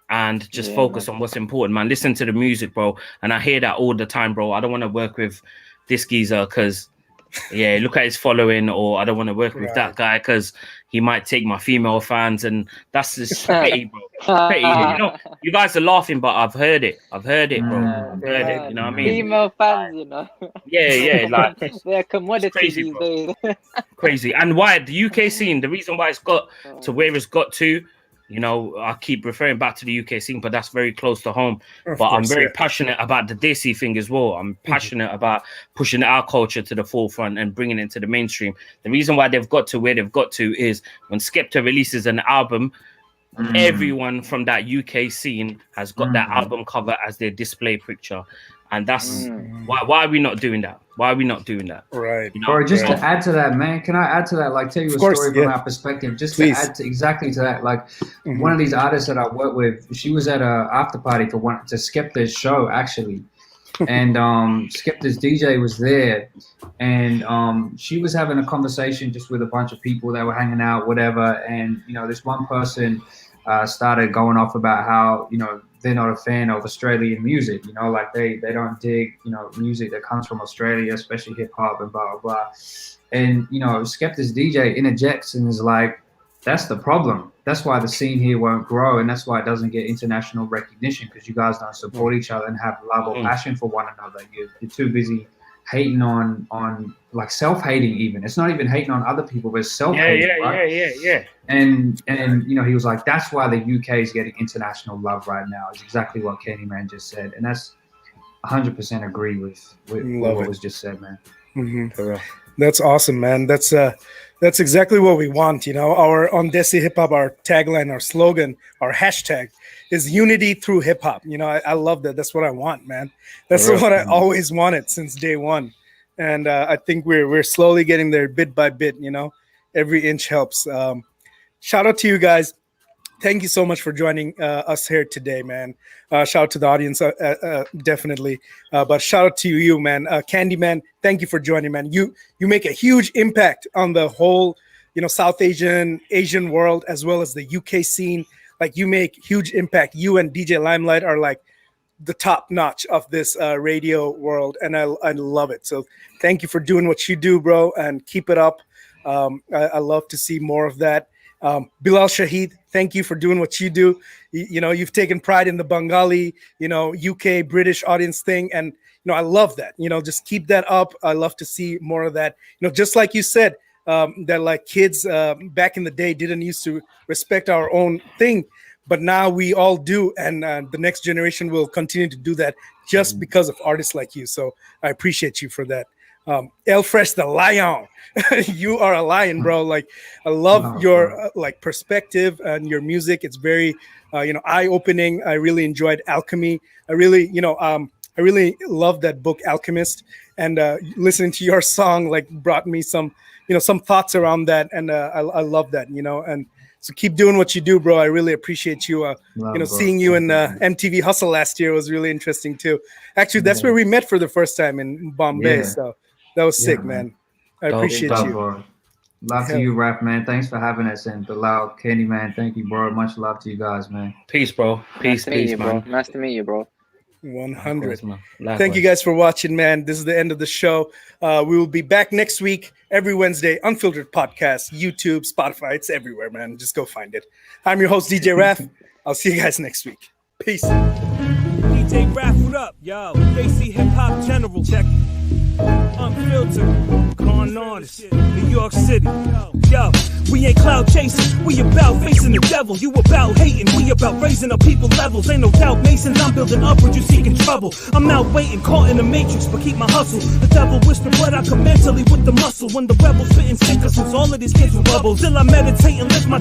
And just focus on what's important, man. Listen to the music, bro. And I hear that all the time, bro. I don't want to work with this geezer because, look at his following, or I don't want to work with that guy because he might take my female fans, and that's just petty, bro. Petty. You know, you guys are laughing, but I've heard it, bro. I've heard it. You know what I mean? Female fans, you know. Yeah, like they're commodities crazy, these bro. days. Crazy. And why the UK scene? The reason why it's got to where it's got to. You know, I keep referring back to the UK scene, but that's very close to home. But I'm very passionate about the Desi thing as well. I'm passionate about pushing our culture to the forefront and bringing it to the mainstream. The reason why they've got to where they've got to is when Skepta releases an album, everyone from that UK scene has got that album cover as their display picture. And that's why are we not doing that? Why are we not doing that? Right. You know? Or just to add to that, man, can I add to that? Like, tell you a story from our perspective, just to add exactly to that. Like, one of these artists that I work with, she was at a after party to Skepta's show, actually. And Skepta's DJ was there, and she was having a conversation just with a bunch of people that were hanging out, whatever. And, you know, this one person started going off about how, you know, they're not a fan of Australian music, you know, like they don't dig, you know, music that comes from Australia, especially hip hop and blah, blah, blah. And, you know, Skepta's DJ interjects and is like, that's the problem. That's why the scene here won't grow. And that's why it doesn't get international recognition, because you guys don't support each other and have love or passion for one another. You're too busy hating on like self-hating even. It's not even hating on other people, but it's self-hating, right? Yeah. And you know, he was like, that's why the UK is getting international love right now. Is exactly what Kenny Man just said. And that's 100% agree with what was just said, man. That's awesome, man. That's exactly what we want. You know, on Desi Hip Hop, our tagline, our slogan, our hashtag is unity through hip hop. You know, I love that. That's what I want, man. That's what I always wanted since day one. And I think we're slowly getting there bit by bit. You know, every inch helps. Shout out to you guys. Thank you so much for joining us here today, man. Shout out to the audience, definitely. But shout out to you, man. Candyman, thank you for joining, man. You make a huge impact on the whole, you know, South Asian world, as well as the UK scene. Like, you make huge impact. You and DJ Limelight are like the top notch of this radio world, and I love it. So thank you for doing what you do, bro, and keep it up. I love to see more of that. Bilal Shahid, thank you for doing what you do. You know, you've taken pride in the Bengali, you know, UK British audience thing, and you know, I love that. You know, just keep that up. I love to see more of that. You know, just like you said, that like kids back in the day didn't used to respect our own thing, but now we all do, and the next generation will continue to do that just because of artists like you. So I appreciate you for that. El Fresh the Lion, you are a lion, bro. Like, I love your like perspective and your music. It's very you know, eye-opening. I really enjoyed Alchemy. I really love that book Alchemist, and listening to your song like brought me some, you know, some thoughts around that, and I love that, you know. And so keep doing what you do, bro. I really appreciate you. You know, seeing you in MTV Hustle last year was really interesting too. Actually, that's where we met for the first time in Bombay. So that was sick, man. I appreciate you. Bro. Love to you, Rap, man. Thanks for having us. And Bilal, Kenny, man, thank you, bro. Much love to you guys, man. Peace, bro. Peace, man. Bro. Nice to meet you, bro. 100. Thank you guys for watching, man. This is the end of the show. We will be back next week, every Wednesday. Unfiltered podcast, YouTube, Spotify. It's everywhere, man. Just go find it. I'm your host, DJ Raf. I'll see you guys next week. Peace. DJ Raf, what up, yo? Desi Hip Hop General. Check it. Unfiltered, con artist, New York City. Yo, we ain't cloud chasing, we about facing the devil. You about hating, we about raising up people levels. Ain't no doubt, Masons, I'm building upward, you seeking trouble. I'm out waiting, caught in the matrix, but keep my hustle. The devil whisper, but I come mentally with the muscle. When the rebels spitting sinkers, all of these kids with bubbles. Till I meditate and lift my